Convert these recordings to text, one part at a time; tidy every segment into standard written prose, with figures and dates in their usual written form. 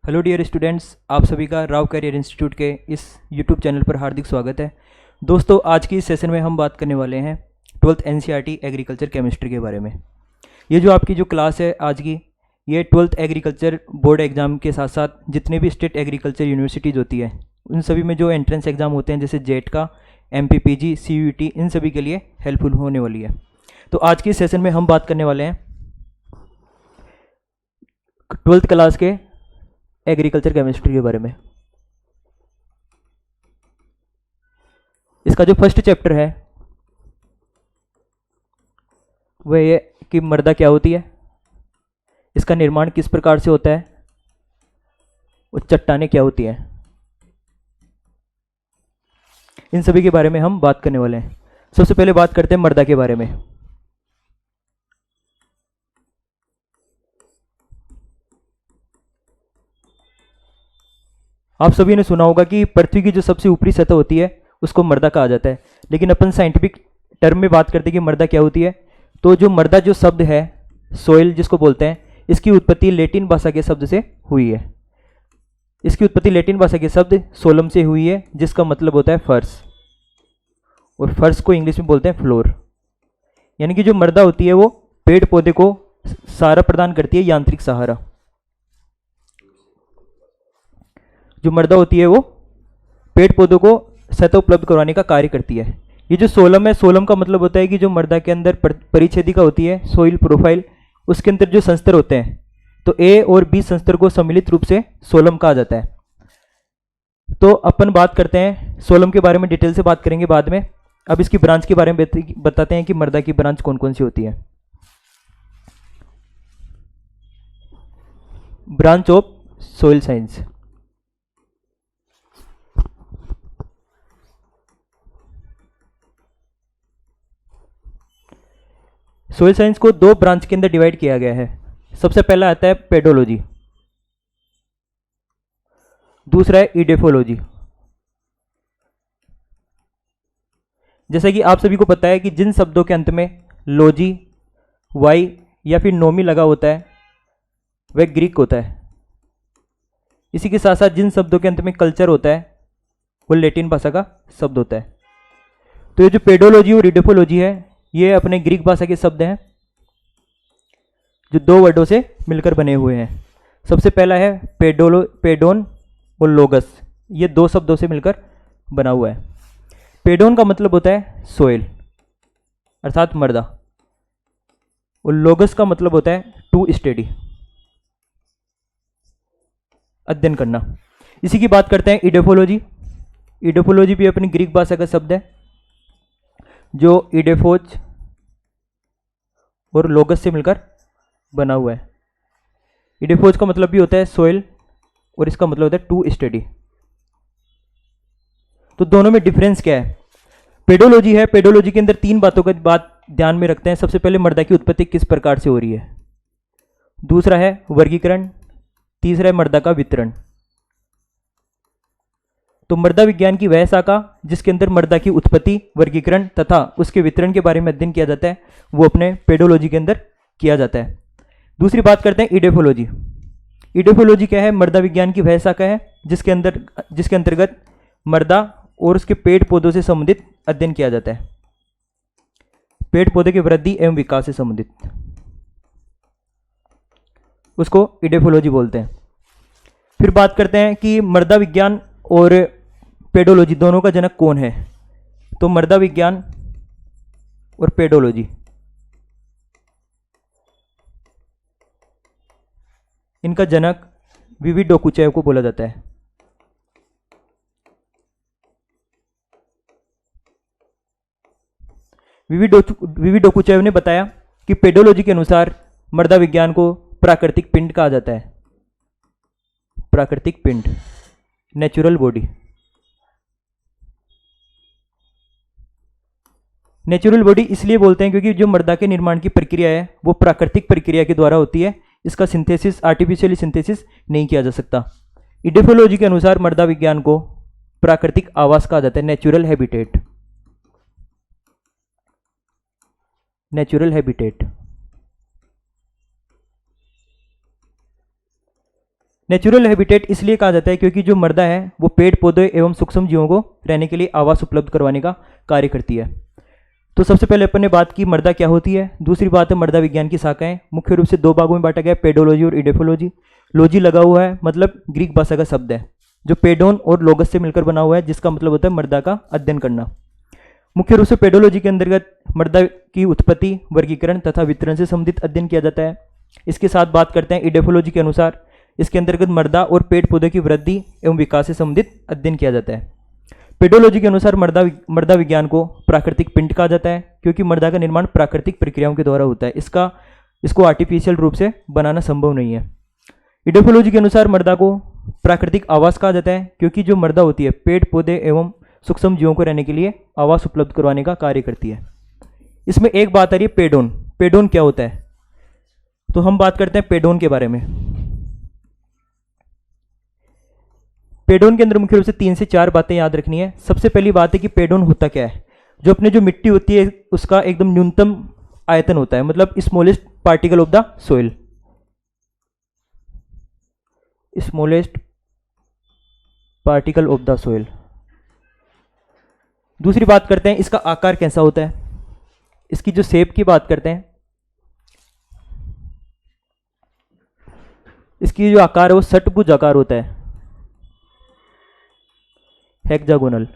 Hello dear students, आप सभी का राव करियर इंस्टीट्यूट के इस यूट्यूब चैनल पर हार्दिक स्वागत है। दोस्तों, आज की इस सेशन में हम बात करने वाले हैं 12th एनसीईआरटी एग्रीकल्चर केमिस्ट्री के बारे में। ये जो आपकी जो क्लास है आज की, ये 12th एग्रीकल्चर बोर्ड एग्ज़ाम के साथ साथ जितने भी स्टेट एग्रीकल्चर यूनिवर्सिटीज़ होती है उन सभी में जो एंट्रेंस एग्ज़ाम होते हैं जैसे जेट का, MPPG, CUET, इन सभी के लिए हेल्पफुल होने वाली है। तो आज के इस सेशन में हम बात करने वाले हैं 12th क्लास के एग्रीकल्चर केमिस्ट्री के बारे में। इसका जो फर्स्ट चैप्टर है वह ये कि मृदा क्या होती है, इसका निर्माण किस प्रकार से होता है और चट्टानें क्या होती हैं, इन सभी के बारे में हम बात करने वाले हैं। सबसे पहले बात करते हैं मृदा के बारे में। आप सभी ने सुना होगा कि पृथ्वी की जो सबसे ऊपरी सतह होती है उसको मृदा कहा जाता है, लेकिन अपन साइंटिफिक टर्म में बात करते हैं कि मृदा क्या होती है। तो जो मृदा जो शब्द है, सोइल जिसको बोलते हैं, इसकी उत्पत्ति लैटिन भाषा के शब्द से हुई है। इसकी उत्पत्ति लैटिन भाषा के शब्द सोलम से हुई है, जिसका मतलब होता है फर्श, और फर्श को इंग्लिश में बोलते हैं फ्लोर। यानी कि जो मृदा होती है वो पेड़ पौधे को सहारा प्रदान करती है, यांत्रिक सहारा। जो मृदा होती है वो पेड़ पौधों को सतह उपलब्ध करवाने का कार्य करती है। ये जो सोलम है, सोलम का मतलब होता है कि जो मृदा के अंदर परिच्छेदिका होती है, सोइल प्रोफाइल, उसके अंदर जो संस्तर होते हैं, तो ए और बी संस्तर को सम्मिलित रूप से सोलम कहा जाता है। तो अपन बात करते हैं सोलम के बारे में, डिटेल से बात करेंगे बाद में। अब इसकी ब्रांच के बारे में बताते हैं कि मृदा की ब्रांच कौन कौन सी होती है। Branch of soil science. Soil science को दो ब्रांच के अंदर डिवाइड किया गया है। सबसे पहला आता है पेडोलॉजी, दूसरा है इडेफोलॉजी। जैसा कि आप सभी को पता है कि जिन शब्दों के अंत में लॉजी, वाई या फिर नोमी लगा होता है वह ग्रीक होता है। इसी के साथ साथ जिन शब्दों के अंत में कल्चर होता है वो लैटिन भाषा का शब्द होता है। तो ये जो पेडोलॉजी और इडेफोलॉजी है ये अपने ग्रीक भाषा के शब्द हैं जो दो वर्डों से मिलकर बने हुए हैं। सबसे पहला है पेडोन और लोगस, ये दो शब्दों से मिलकर बना हुआ है। पेडोन का मतलब होता है सोइल अर्थात मृदा, और लोगस का मतलब होता है टू स्टडी, अध्ययन करना। इसी की बात करते हैं इडेफोलॉजी। इडेफोलॉजी भी अपनी ग्रीक भाषा का शब्द है जो इडेफोज और लोगस से मिलकर बना हुआ है। इडेफोज का मतलब भी होता है सोइल और इसका मतलब होता है टू स्टडी। तो दोनों में डिफरेंस क्या है? पेडोलॉजी है, पेडोलॉजी के अंदर तीन बातों का बात ध्यान में रखते हैं। सबसे पहले मृदा की उत्पत्ति किस प्रकार से हो रही है, दूसरा है वर्गीकरण, तीसरा है मृदा का वितरण। तो मृदा विज्ञान की वह शाखा जिसके अंदर मृदा की उत्पत्ति, वर्गीकरण तथा उसके वितरण के बारे में अध्ययन किया जाता है वो अपने पेडोलॉजी के अंदर किया जाता है। दूसरी बात करते हैं इडेफोलॉजी। इडेफोलॉजी क्या है? मृदा विज्ञान की वह शाखा है जिसके अंतर्गत मृदा और उसके पेड़ पौधों से संबंधित अध्ययन किया जाता है, पेड़ पौधे की वृद्धि एवं विकास से संबंधित, उसको इडेफोलॉजी बोलते हैं। फिर बात करते हैं कि मृदा विज्ञान और पेडोलॉजी दोनों का जनक कौन है। तो मृदा विज्ञान और पेडोलॉजी, इनका जनक वीवी डोकुचेव को बोला जाता है। वीवी डोकुचेव ने बताया कि पेडोलॉजी के अनुसार मृदा विज्ञान को प्राकृतिक पिंड कहा जाता है। प्राकृतिक पिंड, नेचुरल बॉडी। नेचुरल बॉडी इसलिए बोलते हैं क्योंकि जो मृदा के निर्माण की प्रक्रिया है वो प्राकृतिक प्रक्रिया के द्वारा होती है, इसका सिंथेसिस, आर्टिफिशियली सिंथेसिस नहीं किया जा सकता। इडेफोलॉजी के अनुसार मृदा विज्ञान को प्राकृतिक आवास कहा जाता है, natural habitat. Natural habitat. Natural habitat इसलिए कहा जाता है क्योंकि जो मृदा है वो पेड़ पौधे एवं सूक्ष्म जीवों को रहने के लिए आवास उपलब्ध करवाने का कार्य करती है। तो सबसे पहले अपन ने बात की मृदा क्या होती है। दूसरी बात है मृदा विज्ञान की शाखाएं, मुख्य रूप से दो भागों में बांटा गया है, पेडोलॉजी और इडेफोलॉजी। लॉजी लगा हुआ है मतलब ग्रीक भाषा का शब्द है जो पेडोन और लोगस से मिलकर बना हुआ है, जिसका मतलब होता है मृदा का अध्ययन करना। मुख्य रूप से पेडोलॉजी के अंतर्गत मृदा की उत्पत्ति, वर्गीकरण तथा वितरण से संबंधित अध्ययन किया जाता है। इसके साथ बात करते हैं इडेफोलॉजी के अनुसार, इसके अंतर्गत मृदा और पेड़ पौधों की वृद्धि एवं विकास से संबंधित अध्ययन किया जाता है। पेडोलॉजी के अनुसार मृदा विज्ञान को प्राकृतिक पिंड कहा जाता है क्योंकि मृदा का निर्माण प्राकृतिक प्रक्रियाओं के द्वारा होता है, इसको आर्टिफिशियल रूप से बनाना संभव नहीं है। इडेफोलॉजी के अनुसार मृदा को प्राकृतिक आवास कहा जाता है क्योंकि जो मृदा होती है पेड़ पौधे एवं सूक्ष्म जीवों को रहने के लिए आवास उपलब्ध करवाने का कार्य करती है। इसमें एक बात आ रही है पेडोन। पेडोन क्या होता है, तो हम बात करते हैं पेडोन के बारे में। पेडोन के अंदर मुख्य रूप से 3 से 4 बातें याद रखनी है। सबसे पहली बात है कि पेडोन होता क्या है। जो अपने जो मिट्टी होती है उसका एकदम न्यूनतम आयतन होता है, मतलब smallest particle of the soil, smallest particle of the soil. दूसरी बात करते हैं इसका आकार कैसा होता है। इसकी जो शेप की बात करते हैं, इसकी जो आकार है वो षटभुज आकार होता है, हेक्सागोनल।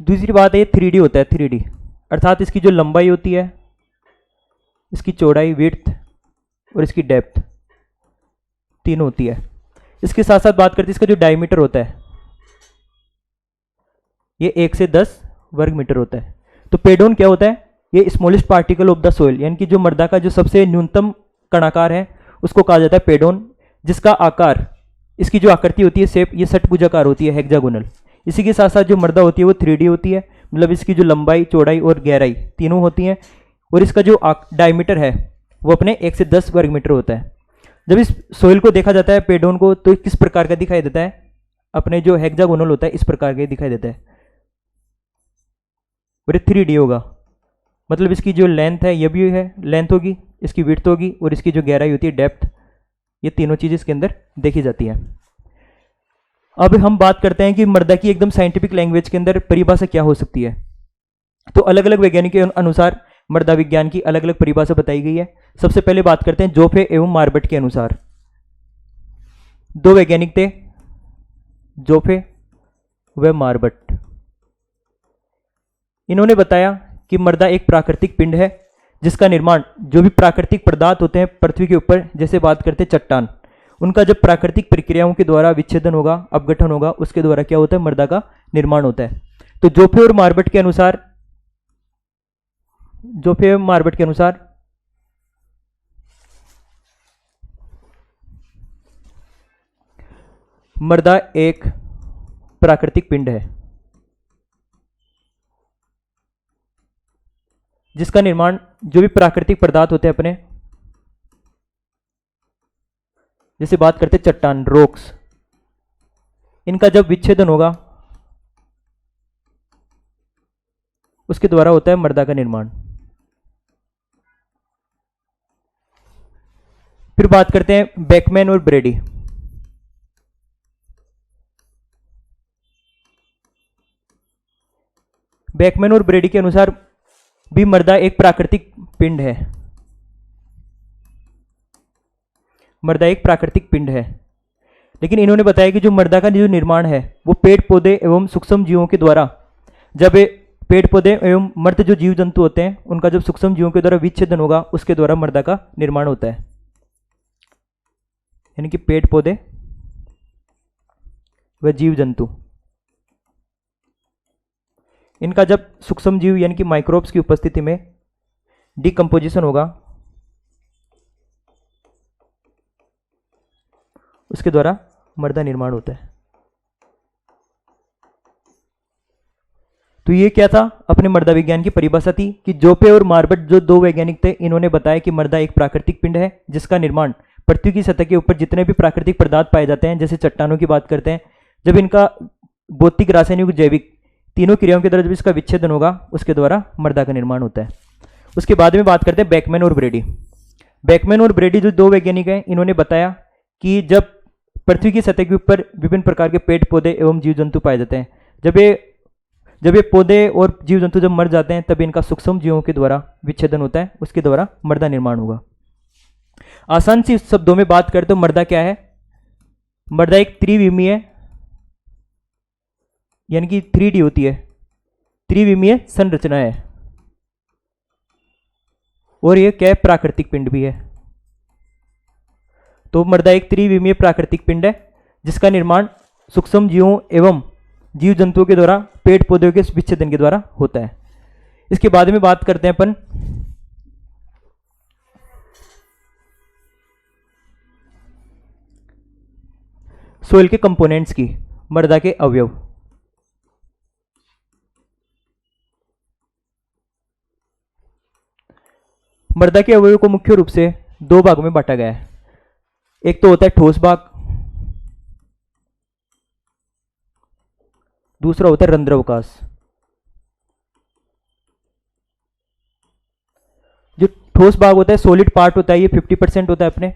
दूसरी बात है ये 3D होता है, 3D अर्थात इसकी जो लंबाई होती है, इसकी चौड़ाई विड्थ और इसकी डेप्थ तीनों होती है। इसके साथ साथ बात करते हैं इसका जो डायमीटर होता है ये 1 से 10 वर्ग मीटर होता है। तो पेडोन क्या होता है, ये smallest particle of the soil, यानी कि जो मृदा का जो सबसे न्यूनतम कणाकार है उसको कहा जाता है पेडोन, जिसका आकार, इसकी जो आकृति होती है शेप, ये षटभुजाकार होती है, हेक्सागोनल। इसी के साथ साथ जो मृदा होती है वो 3D होती है, मतलब इसकी जो लंबाई चौड़ाई और गहराई तीनों होती हैं, और इसका जो डायमीटर है वो अपने 1 से 10 वर्ग मीटर होता है। जब इस सोइल को देखा जाता है पेडोन को, तो किस प्रकार का दिखाई देता है, अपने जो हेक्सागोनल होता है इस प्रकार का दिखाई देता है, और ये 3D होगा, मतलब इसकी जो लेंथ है ये भी है, लेंथ होगी, इसकी विड्थ होगी और इसकी जो गहराई होती है डेप्थ, ये तीनों चीज़ इसके अंदर देखी जाती है। अब हम बात करते हैं कि मृदा की एकदम साइंटिफिक लैंग्वेज के अंदर परिभाषा क्या हो सकती है। तो अलग अलग वैज्ञानिकों के अनुसार मृदा विज्ञान की अलग अलग परिभाषा बताई गई है। सबसे पहले बात करते हैं जोफे एवं मार्बट के अनुसार। दो वैज्ञानिक थे, जोफे व मार्बट। इन्होंने बताया कि मृदा एक प्राकृतिक पिंड है जिसका निर्माण जो भी प्राकृतिक पदार्थ होते हैं पृथ्वी के ऊपर, जैसे बात करते हैं चट्टान, उनका जब प्राकृतिक प्रक्रियाओं के द्वारा विच्छेदन होगा, अपघटन होगा, उसके द्वारा क्या होता है, मृदा का निर्माण होता है। तो जोफे और मार्बट के अनुसार, जोफे और मार्बट के अनुसार मृदा एक प्राकृतिक पिंड है जिसका निर्माण जो भी प्राकृतिक पदार्थ होते हैं अपने, जैसे बात करते चट्टान, रॉक्स, इनका जब विच्छेदन होगा उसके द्वारा होता है मृदा का निर्माण। फिर बात करते हैं बेकमैन और ब्रेडी। बेकमैन और ब्रेडी के अनुसार भी मृदा एक प्राकृतिक पिंड है, मृदा एक प्राकृतिक पिंड है, लेकिन इन्होंने बताया कि जो मृदा का जो निर्माण है वो पेड़ पौधे एवं सूक्ष्म जीवों के द्वारा, जब पेड़ पौधे एवं मृत जो जीव जंतु होते हैं उनका जब सूक्ष्म जीवों के द्वारा विच्छेदन होगा उसके द्वारा मृदा का निर्माण होता है। यानी कि पेड़ पौधे व जीव जंतु, इनका जब सूक्ष्म जीव यानी कि माइक्रोब्स की उपस्थिति में डिकम्पोजिशन होगा उसके द्वारा मृदा निर्माण होता है। तो ये क्या था, अपने मृदा विज्ञान की परिभाषा थी कि जोफे और मार्बट जो दो वैज्ञानिक थे, इन्होंने बताया कि मृदा एक प्राकृतिक पिंड है जिसका निर्माण पृथ्वी की सतह के ऊपर जितने भी प्राकृतिक पदार्थ पाए जाते हैं, जैसे चट्टानों की बात करते हैं, जब इनका भौतिक, रासायनिक, जैविक तीनों क्रियाओं के द्वारा जब इसका विच्छेदन होगा उसके द्वारा मृदा का निर्माण होता है। उसके बाद में बात करते हैं बेकमैन और ब्रेडी। बेकमैन और ब्रेडी जो दो वैज्ञानिक हैं, इन्होंने बताया कि जब पृथ्वी की सतह के ऊपर विभिन्न प्रकार के पेड़ पौधे एवं जीव जंतु पाए जाते हैं, जब ये पौधे और जीव जंतु जब मर जाते हैं तब इनका सूक्ष्म जीवों के द्वारा विच्छेदन होता है, उसके द्वारा मृदा निर्माण होगा। आसान सी शब्दों में बात करें तो मृदा क्या है? मृदा एक त्रिविमीय, यानी कि 3D होती है, त्रिविमीय संरचना है, और यह क्या है? प्राकृतिक पिंड भी है। तो मृदा एक त्रिविमीय प्राकृतिक पिंड है जिसका निर्माण सूक्ष्म जीवों एवं जीव जंतुओं के द्वारा पेड़ पौधों के विच्छेदन के द्वारा होता है। इसके बाद में बात करते हैं अपन सोइल के कंपोनेंट्स की, मृदा के अवयव। मृदा के अवयवों को मुख्य रूप से दो भागों में बांटा गया है। एक तो होता है ठोस भाग, दूसरा होता है रंध्रावकाश। जो ठोस भाग होता है, सॉलिड पार्ट होता है, ये 50% होता है अपने,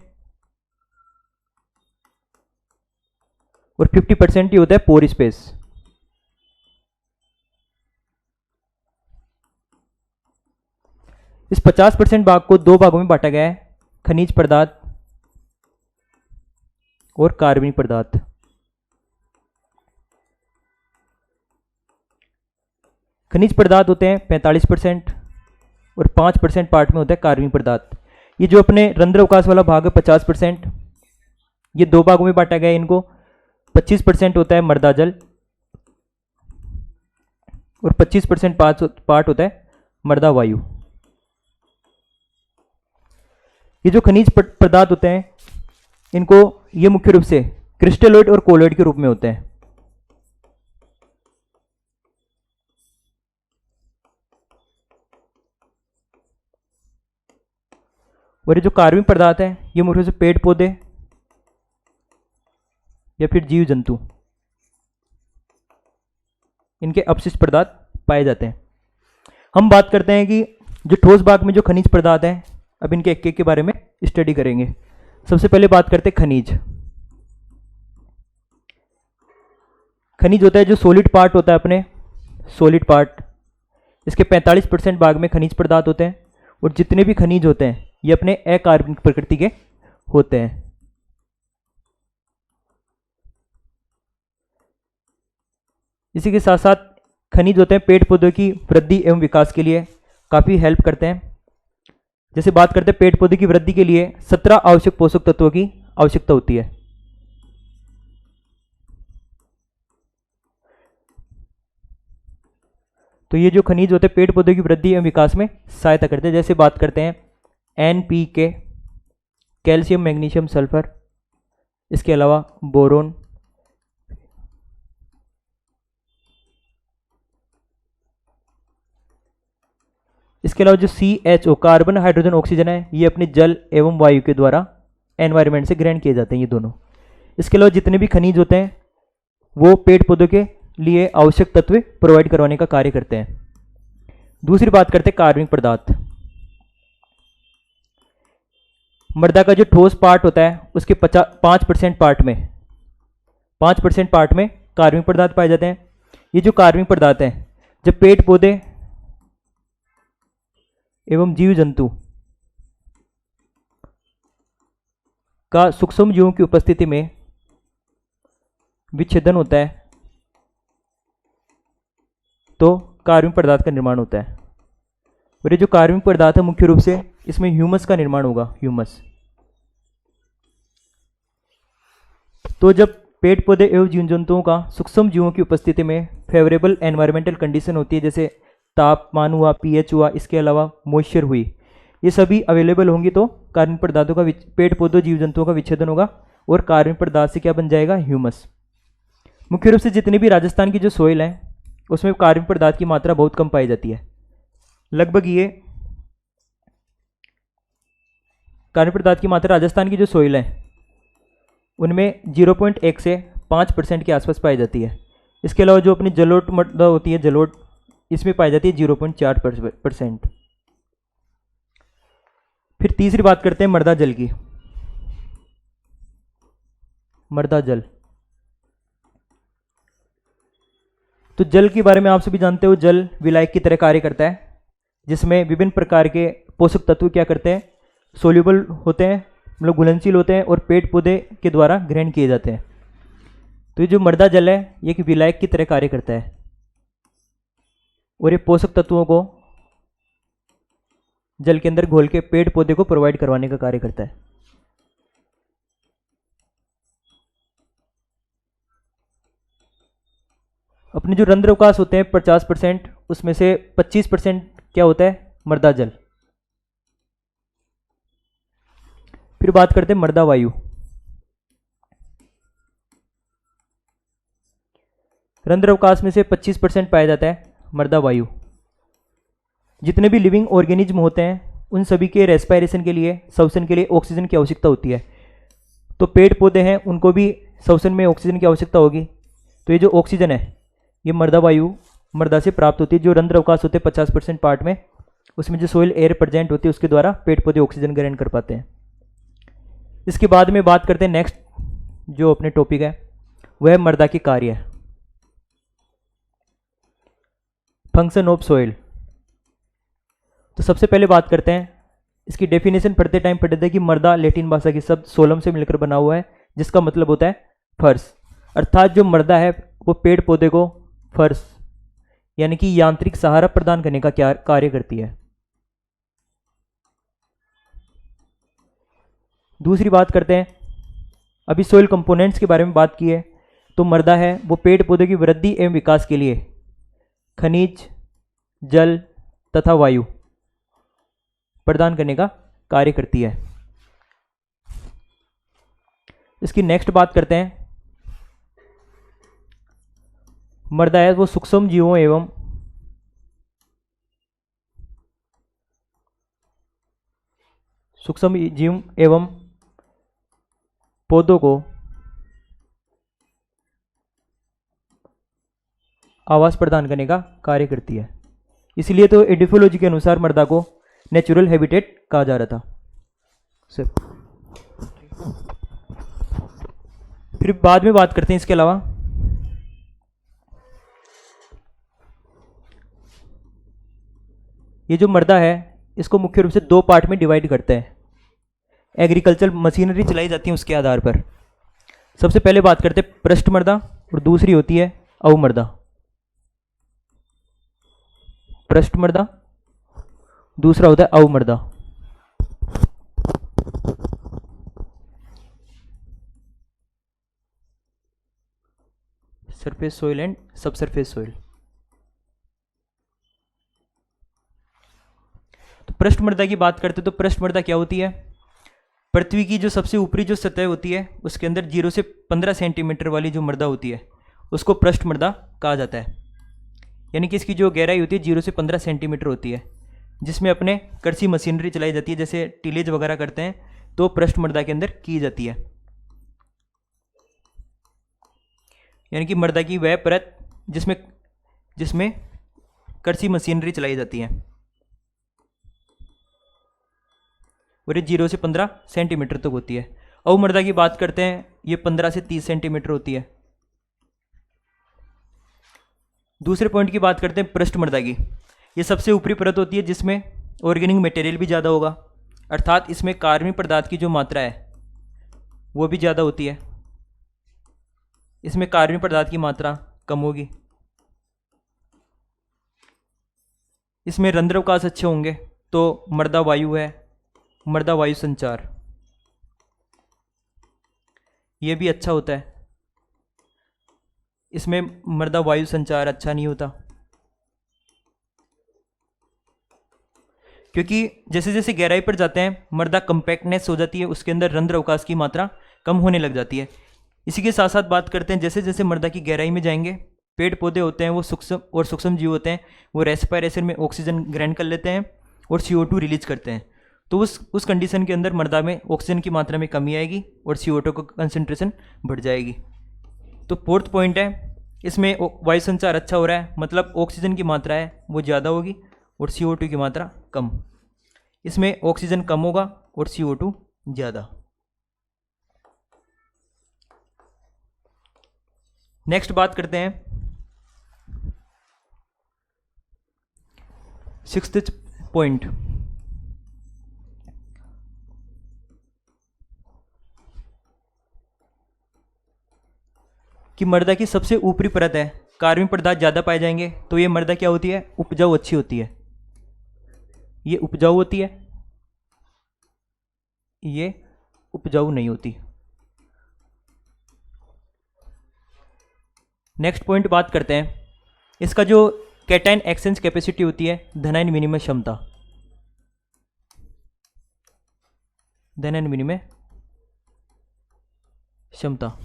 और 50% ही होता है पोर स्पेस। इस 50% भाग को दो भागों में बांटा गया है, खनिज पदार्थ और कार्बनिक पदार्थ। खनिज पदार्थ होते हैं 45% और 5% पार्ट में होता है कार्बनिक पदार्थ। ये जो अपने रंध्रावकाश वाला भाग है 50%, ये दो भागों में बांटा गया है इनको। 25% होता है मृदा जल और 25% पार्ट होता है मृदा वायु। ये जो खनिज पदार्थ होते हैं इनको ये मुख्य रूप से क्रिस्टलोइड और कोलोइड के रूप में होते हैं। और ये जो कार्बनिक पदार्थ है ये मुख्य रूप से पेड़ पौधे या फिर जीव जंतु, इनके अपशिष्ट पदार्थ पाए जाते हैं। हम बात करते हैं कि जो ठोस भाग में जो खनिज पदार्थ हैं, अब इनके एक एक के बारे में स्टडी करेंगे। सबसे पहले बात करते हैं खनिज। खनिज होता है जो सॉलिड पार्ट होता है अपने, सॉलिड पार्ट, इसके 45% भाग में खनिज पदार्थ होते हैं, और जितने भी खनिज होते हैं ये अपने अकार्बनिक प्रकृति के होते हैं। इसी के साथ साथ खनिज होते हैं पेड़ पौधों की वृद्धि एवं विकास के लिए काफ़ी हेल्प करते हैं। जैसे बात करते हैं पेड़ पौधे की वृद्धि के लिए 17 आवश्यक पोषक तत्वों की आवश्यकता होती है। तो ये जो खनिज होते हैं पेड़ पौधों की वृद्धि एवं विकास में सहायता करते हैं। जैसे बात करते हैं NPK, कैल्शियम मैग्नीशियम सल्फर, इसके अलावा बोरोन, इसके अलावा जो CHO कार्बन हाइड्रोजन ऑक्सीजन है ये अपने जल एवं वायु के द्वारा एनवायरनमेंट से ग्रहण किए जाते हैं ये दोनों। इसके अलावा जितने भी खनिज होते हैं वो पेड़ पौधों के लिए आवश्यक तत्व प्रोवाइड करवाने का कार्य करते हैं। दूसरी बात करते हैं कार्बनिक पदार्थ। मृदा का जो ठोस पार्ट होता है उसके 5% पार्ट में 5% पार्ट में कार्बनिक पदार्थ पाए जाते हैं। ये जो कार्बनिक पदार्थ हैं जब पेड़ पौधे एवं जीव जंतु का सूक्ष्म जीवों की उपस्थिति में विच्छेदन होता है तो कार्बनिक पदार्थ का निर्माण होता है। और ये जो कार्बनिक पदार्थ है मुख्य रूप से इसमें ह्यूमस का निर्माण होगा, ह्यूमस। तो जब पेड़ पौधे एवं जीव जंतुओं का सूक्ष्म जीवों की उपस्थिति में फेवरेबल एनवायरमेंटल कंडीशन होती है, जैसे तापमान हुआ, pH हुआ, इसके अलावा मॉइस्चर हुई, ये सभी अवेलेबल होंगी तो कार्बनिक पदार्थों का पेड़ पौधों जीव जंतुओं का विच्छेदन होगा और कार्बनिक पदार्थ से क्या बन जाएगा? ह्यूमस। मुख्य रूप से जितनी भी राजस्थान की जो सोइल है उसमें कार्बनिक पदार्थ की मात्रा बहुत कम पाई जाती है। लगभग ये कार्बनिक पदार्थ की मात्रा राजस्थान की जो सोइल है उनमें 0.1 से 5% के आसपास पाई जाती है। इसके अलावा जो अपनी जलोढ़ मृदा होती है, जलोढ़, इसमें पाई जाती है 0.4%। फिर तीसरी बात करते हैं मृदा जल की। मृदा जल, तो जल के बारे में आप सभी जानते हो, जल विलायक की तरह कार्य करता है, जिसमें विभिन्न प्रकार के पोषक तत्व क्या करते हैं, सोल्यूबल होते हैं, मतलब घुलनशील होते हैं और पेड़ पौधे के द्वारा ग्रहण किए जाते हैं। तो ये जो मृदा जल है ये एक विलायक की तरह कार्य करता है और ये पोषक तत्वों को जल के अंदर घोल के पेड़ पौधे को प्रोवाइड करवाने का कार्य करता है। अपने जो रंध्र अवकाश होते हैं 50%, उसमें से 25% क्या होता है, मृदा जल। फिर बात करते हैं मृदा वायु। रंध्र अवकाश में से 25% पाया जाता है मृदा वायु। जितने भी लिविंग ऑर्गेनिज्म होते हैं उन सभी के रेस्पिरेशन के लिए, श्वसन के लिए ऑक्सीजन की आवश्यकता होती है। तो पेड़ पौधे हैं उनको भी श्वसन में ऑक्सीजन की आवश्यकता होगी। तो ये जो ऑक्सीजन है ये मृदा वायु मृदा से प्राप्त होती है। जो रंध्र अवकाश होते हैं 50% पार्ट में, उसमें जो सोइल एयर प्रेजेंट होती है उसके द्वारा पेड़ पौधे ऑक्सीजन ग्रहण कर पाते हैं। इसके बाद में बात करते हैं नेक्स्ट जो अपने टॉपिक है वह मृदा के कार्य, फंक्शन ऑफ सोइल। तो सबसे पहले बात करते हैं इसकी डेफिनेशन। पढ़ते टाइम पढ़ते थे कि मृदा लैटिन भाषा के शब्द सोलम से मिलकर बना हुआ है, जिसका मतलब होता है फर्श। अर्थात जो मृदा है वो पेड़ पौधे को फर्श यानी कि यांत्रिक सहारा प्रदान करने का क्या कार्य करती है। दूसरी बात करते हैं, अभी सोइल कंपोनेंट्स के बारे में बात की है। तो मृदा है वो पेड़ पौधे की वृद्धि एवं विकास के लिए खनिज, जल तथा वायु प्रदान करने का कार्य करती है। इसकी नेक्स्ट बात करते हैं, मृदा है वो सूक्ष्म जीवों एवं सूक्ष्म जीव एवं पौधों को आवास प्रदान करने का कार्य करती है। इसलिए तो एडिफोलॉजी के अनुसार मृदा को नेचुरल हैबिटेट कहा जा रहा था। फिर बाद में बात करते हैं इसके अलावा ये जो मृदा है इसको मुख्य रूप से दो पार्ट में डिवाइड करते हैं। एग्रीकल्चर मशीनरी चलाई जाती है उसके आधार पर। सबसे पहले बात करते हैं पृष्ठ मृदा और दूसरी होती है अवमृदा। पृष्ठ मृदा, दूसरा होता है अवमृदा। सरफेस सोइल एंड सब सरफेस सोइल। तो पृष्ठ मृदा की बात करते हैं तो पृष्ठ मृदा क्या होती है, पृथ्वी की जो सबसे ऊपरी जो सतह होती है उसके अंदर 0 से 15 सेंटीमीटर वाली जो मृदा होती है उसको पृष्ठ मृदा कहा जाता है। यानी कि इसकी जो गहराई होती है 0 से 15 सेंटीमीटर होती है, जिसमें अपने कृषि मशीनरी चलाई जाती है, जैसे टीलेज वगैरह करते हैं तो पृष्ठ मृदा के अंदर की जाती है। यानी कि मृदा की वह परत जिसमें कृषि मशीनरी चलाई जाती है, और ये 0 से 15 सेंटीमीटर तक होती है। अवमृदा की बात करते हैं, ये 15 से 30 सेंटीमीटर होती है। दूसरे पॉइंट की बात करते हैं पृष्ठ मृदा की। ये सबसे ऊपरी परत होती है जिसमें ऑर्गेनिक मटेरियल भी ज़्यादा होगा, अर्थात इसमें कार्बनिक पदार्थ की जो मात्रा है वो भी ज़्यादा होती है। इसमें कार्बनिक पदार्थ की मात्रा कम होगी। इसमें रंध्र अवकाश अच्छे होंगे। तो मृदा वायु है, मृदा वायु संचार ये भी अच्छा होता है। इसमें मृदा वायु संचार अच्छा नहीं होता, क्योंकि जैसे जैसे गहराई पर जाते हैं मृदा कंपैक्टनेस हो जाती है, उसके अंदर रंध्र अवकाश की मात्रा कम होने लग जाती है। इसी के साथ साथ बात करते हैं, जैसे जैसे मृदा की गहराई में जाएंगे पेड़ पौधे होते हैं वो सूक्ष्म जीव होते हैं, वो रेस्पिरेशन में ऑक्सीजन ग्रहण कर लेते हैं और CO2 रिलीज करते हैं। तो उस कंडीशन के अंदर मृदा में ऑक्सीजन की मात्रा में कमी आएगी और CO2 का कंसंट्रेशन बढ़ जाएगी। तो फोर्थ पॉइंट है, इसमें वायु संचार अच्छा हो रहा है, मतलब ऑक्सीजन की मात्रा है वो ज़्यादा होगी और CO2 की मात्रा कम। इसमें ऑक्सीजन कम होगा और CO2 ज़्यादा। नेक्स्ट बात करते हैं 6th पॉइंट, कि मृदा की सबसे ऊपरी परत है, कार्बनिक पदार्थ ज़्यादा पाए जाएंगे तो ये मृदा क्या होती है, उपजाऊ अच्छी होती है, ये उपजाऊ होती है, ये उपजाऊ नहीं होती। नेक्स्ट पॉइंट बात करते हैं, इसका जो कैटायन एक्सचेंज कैपेसिटी होती है, धनायन विनिमय क्षमता, धनायन विनिमय क्षमता,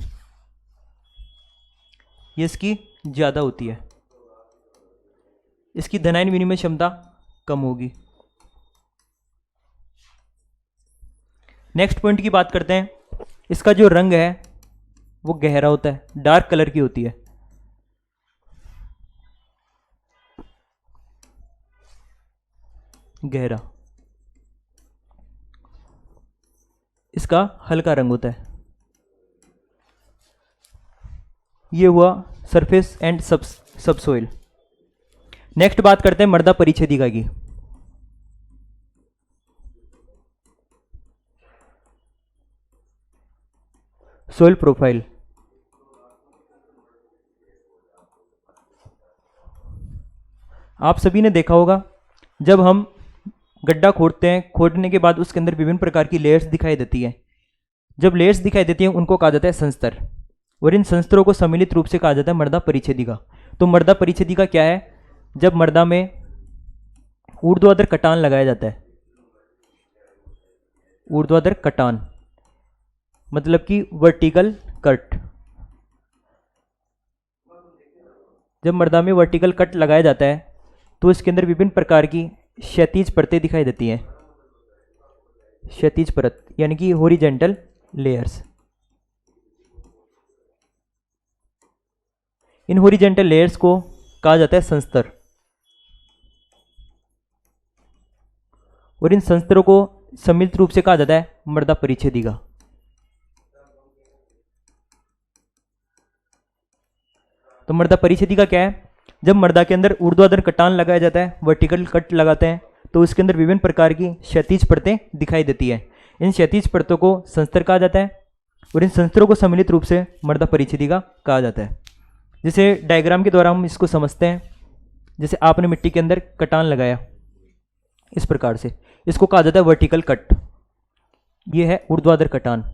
ये इसकी ज़्यादा होती है, इसकी धनायन विनिमय क्षमता कम होगी। नेक्स्ट पॉइंट की बात करते हैं, इसका जो रंग है वो गहरा होता है, डार्क कलर की होती है। गहरा, इसका हल्का रंग होता है। ये हुआ सरफेस एंड सबसोइल। नेक्स्ट बात करते हैं मृदा परिच्छेदिका की। सोइल प्रोफाइल, आप सभी ने देखा होगा जब हम गड्ढा खोदते हैं, खोदने के बाद उसके अंदर विभिन्न प्रकार की लेयर्स दिखाई देती है। जब लेयर्स दिखाई देती हैं उनको कहा जाता है संस्तर, और इन संस्तरों को सम्मिलित रूप से कहा जाता है मृदा परिच्छेदिका। तो मृदा परिच्छेदिका क्या है, जब मृदा में ऊर्ध्वाधर कटान लगाया जाता है, ऊर्ध्वाधर कटान मतलब कि वर्टिकल कट, जब मृदा में वर्टिकल कट लगाया जाता है तो इसके अंदर विभिन्न प्रकार की क्षैतिज परतें दिखाई देती हैं, क्षैतिज परत यानी कि horizontal layers. In horizontal layers को कहा जाता है संस्तर, और इन संस्तरों को सम्मिलित रूप से कहा जाता है मृदा परिच्छेदिका। तो मृदा परिच्छेदिका क्या है, जब मृदा के अंदर ऊर्ध्वाधर कटान लगाया जाता है, वर्टिकल कट लगाते हैं, तो उसके अंदर विभिन्न प्रकार की क्षैतिज परतें दिखाई देती है। इन क्षैतिज परतों को संस्तर कहा जाता है, और इन संस्तरों को सम्मिलित रूप से मृदा परिच्छेदिका कहा जाता है। जैसे डायग्राम के द्वारा हम इसको समझते हैं, जैसे आपने मिट्टी के अंदर कटान लगाया इस प्रकार से, इसको कहा जाता है वर्टिकल कट, ये है ऊर्ध्वाधर कटान।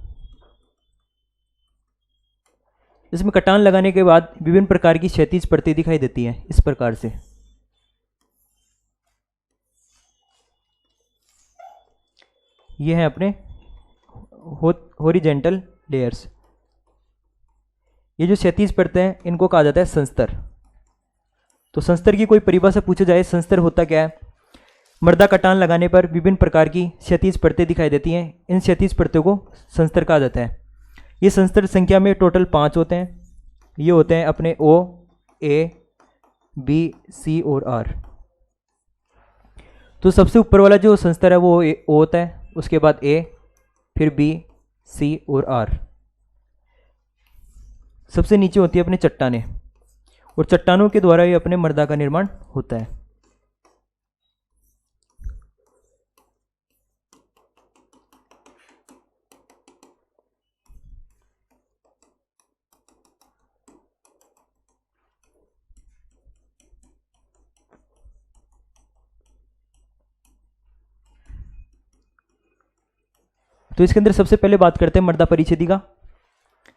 इसमें कटान लगाने के बाद विभिन्न प्रकार की क्षैतिज परतें दिखाई देती हैं इस प्रकार से। ये हैं अपने हॉरिजॉन्टल लेयर्स। ये जो क्षैतिज परतें हैं इनको कहा जाता है संस्तर। तो संस्तर की कोई परिभाषा पूछा जाए, संस्तर होता क्या है, मृदा कटान लगाने पर विभिन्न प्रकार की क्षैतिज परतें दिखाई देती हैं, इन क्षैतिज परतों को संस्तर कहा जाता है। ये संस्तर संख्या में टोटल 5 होते हैं। ये होते हैं अपने O, A, B, C और R। तो सबसे ऊपर वाला जो संस्तर है वो O होता है, उसके बाद A, फिर B, C और R। सबसे नीचे होती है अपने चट्टानें, और चट्टानों के द्वारा ये अपने मृदा का निर्माण होता है। तो इसके अंदर सबसे पहले बात करते हैं मृदा परिच्छेदिका,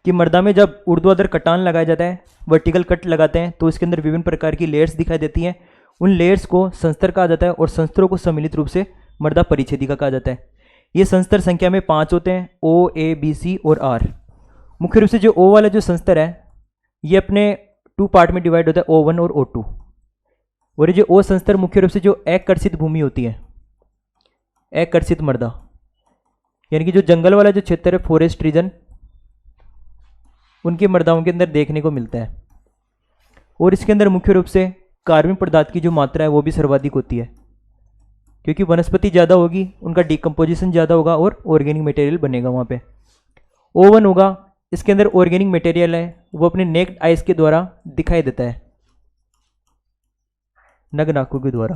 कि मृदा में जब ऊर्ध्वाधर कटान लगाया जाता है, वर्टिकल कट लगाते हैं, तो इसके अंदर विभिन्न प्रकार की लेयर्स दिखाई देती हैं। उन लेयर्स को संस्तर कहा जाता है, और संस्तरों को सम्मिलित रूप से मृदा परिच्छेदिका कहा जाता है। ये संस्तर संख्या में 5 होते हैं, O, A, B, C और R। मुख्य रूप से जो O वाला जो संस्तर है ये अपने 2 पार्ट में डिवाइड होता है, O1 और O2। और ये जो O संस्तर मुख्य रूप से जो अकर्षित भूमि होती है, अकर्षित मृदा यानी कि जो जंगल वाला जो क्षेत्र है, फॉरेस्ट रीजन, उनकी मृदाओं के अंदर देखने को मिलता है। और इसके अंदर मुख्य रूप से कार्बनिक पदार्थ की जो मात्रा है वो भी सर्वाधिक होती है, क्योंकि वनस्पति ज़्यादा होगी, उनका डिकम्पोजिशन ज़्यादा होगा और ऑर्गेनिक मटेरियल बनेगा वहाँ पे। ओवन होगा, इसके अंदर ऑर्गेनिक मटेरियल है, वो अपने नेक्ड आइज के द्वारा दिखाई देता है, नग्न आंखों के द्वारा।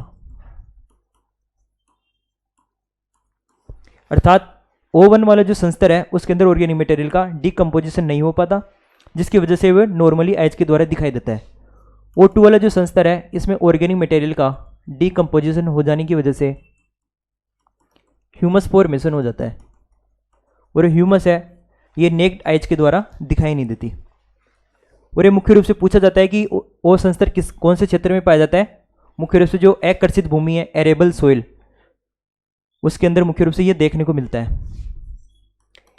अर्थात ओवन वाला जो संस्तर है उसके अंदर ऑर्गेनिक मटेरियल का डिकम्पोजिशन नहीं हो पाता, जिसकी वजह से वह नॉर्मली आइज के द्वारा दिखाई देता है। O2 वाला जो संस्तर है इसमें ऑर्गेनिक मटेरियल का डिकम्पोजिशन हो जाने की वजह से ह्यूमस फॉर्मेशन हो जाता है, और ह्यूमस है ये नेक्ड आइज के द्वारा दिखाई नहीं देती। और ये मुख्य रूप से पूछा जाता है कि वो संस्तर कौन से क्षेत्र में पाया जाता है। मुख्य रूप से जो अकर्षित भूमि है, एरेबल सोइल, उसके अंदर मुख्य रूप से ये देखने को मिलता है।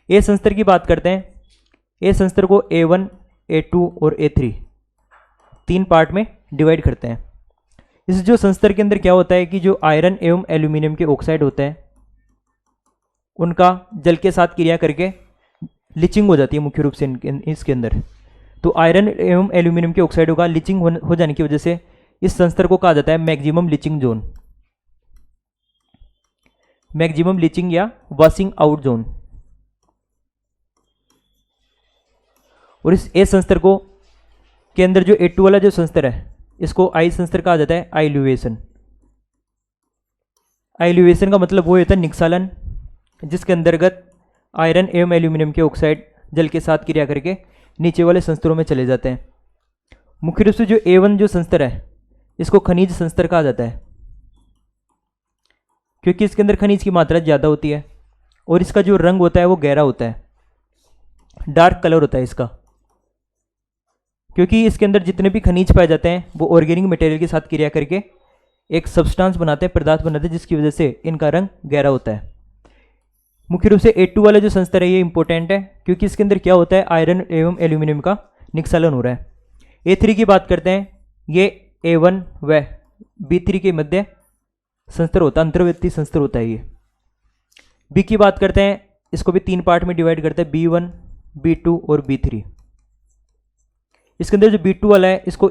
ए संस्तर की बात करते हैं। ए संस्तर को A1, A2 और A3 तीन पार्ट में डिवाइड करते हैं। इस जो संस्तर के अंदर क्या होता है कि जो आयरन एवं एल्यूमिनियम के ऑक्साइड होते हैं उनका जल के साथ क्रिया करके लिचिंग हो जाती है मुख्य रूप से इसके अंदर। तो आयरन एवं एल्यूमिनियम के ऑक्साइडों का लिचिंग हो जाने की वजह से इस संस्तर को कहा जाता है maximum lynching zone, maximum lynching या वॉशिंग आउट जोन। और इस ए संस्तर को के अंदर जो A2 वाला जो संस्तर है इसको आई संस्तर कहा जाता है, आइल्यूएशन। आइल्यूएशन का मतलब वो होता है निक्सालन, जिसके अंतर्गत आयरन एवं एल्यूमिनियम के ऑक्साइड जल के साथ क्रिया करके नीचे वाले संस्तरों में चले जाते हैं। मुख्य रूप से जो A1 जो संस्तर है इसको खनिज संस्तर कहा जाता है, क्योंकि इसके अंदर खनिज की मात्रा ज़्यादा होती है और इसका जो रंग होता है वो गहरा होता है, डार्क कलर होता है इसका। क्योंकि इसके अंदर जितने भी खनिज पाए जाते हैं वो ऑर्गेनिक मटेरियल के साथ क्रिया करके एक सब्सटेंस बनाते हैं, पदार्थ बनाते हैं, जिसकी वजह से इनका रंग गहरा होता है। मुख्य रूप से A2 वाला जो संस्तर है ये इंपॉर्टेंट है, क्योंकि इसके अंदर क्या होता है, आयरन एवं एल्यूमिनियम का निक्सालन हो रहा है। A3 की बात करते हैं, ये A1 व B3 के मध्य संस्तर होता है, अंतर्वर्ती संस्तर होता है ये। B की बात करते हैं, इसको भी तीन पार्ट में डिवाइड करते हैं, B1, B2 और B3। इसके अंदर जो B2 वाला है इसको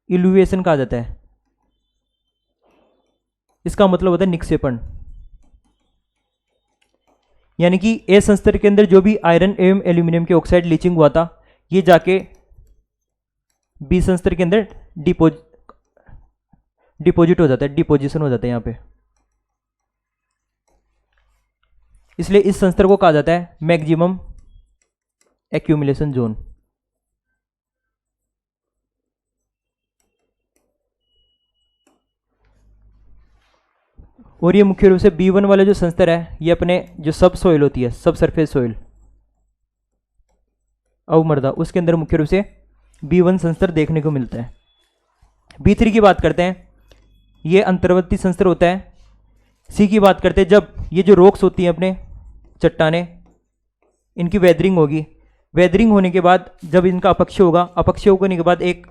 इल्यूएशन कहा जाता है, इसका मतलब होता है निक्षेपण। यानी कि ए संस्तर के अंदर जो भी आयरन एवं एल्यूमिनियम के ऑक्साइड लीचिंग हुआ था ये जाके बी संस्तर के अंदर डिपोजिट हो जाता है, डिपोजिशन हो जाता है यहाँ पे। इसलिए इस संस्तर को कहा जाता है मैक्सिमम एक्यूमुलेशन जोन। और ये मुख्य रूप से B1 वाला जो संस्तर है ये अपने जो सब सोइल होती है, सब सरफेस सोइल अवमृदा, उसके अंदर मुख्य रूप से B1 संस्तर देखने को मिलता है। B3 की बात करते हैं, ये अंतर्वर्ती संस्तर होता है। C की बात करते हैं, जब ये जो रॉक्स होती हैं अपने चट्टाने, इनकी वेदरिंग होगी, वेदरिंग होने के बाद जब इनका अपक्षय होगा, अपक्षय होने के बाद एक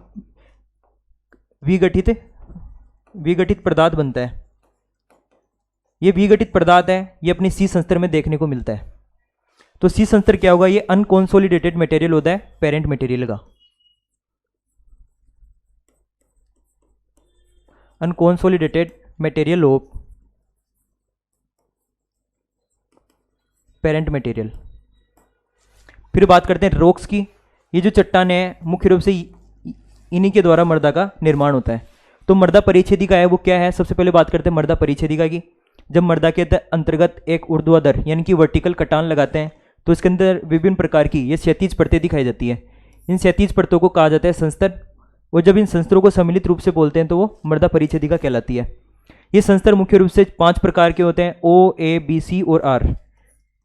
विघटित पदार्थ बनता है। ये विघटित पदार्थ है ये अपनी C संस्तर में देखने को मिलता है। तो C संस्तर क्या होगा, ये अनकॉन्सोलिडेटेड मटेरियल होता है पेरेंट मटेरियल का। Unconsolidated material of parent material. फिर बात करते हैं रॉक्स की। ये जो चट्टान है मुख्य रूप से इन्हीं के द्वारा मृदा का निर्माण होता है। तो मृदा परिच्छेदिका है वो क्या है, सबसे पहले बात करते हैं मृदा परिच्छेदिका की। जब मृदा के अंतर्गत एक ऊर्ध्वाधर यानी कि वर्टिकल कटान लगाते हैं तो इसके अंदर विभिन्न प्रकार की ये क्षैतिज परतें दिखाई जाती है। इन क्षैतिज परतों को कहा जाता है संस्तर, और जब इन संस्तरों को सम्मिलित रूप से बोलते हैं तो वो मृदा परिच्छेदिका कहलाती है। ये संस्तर मुख्य रूप से 5 प्रकार के होते हैं, O, A, B, C और R।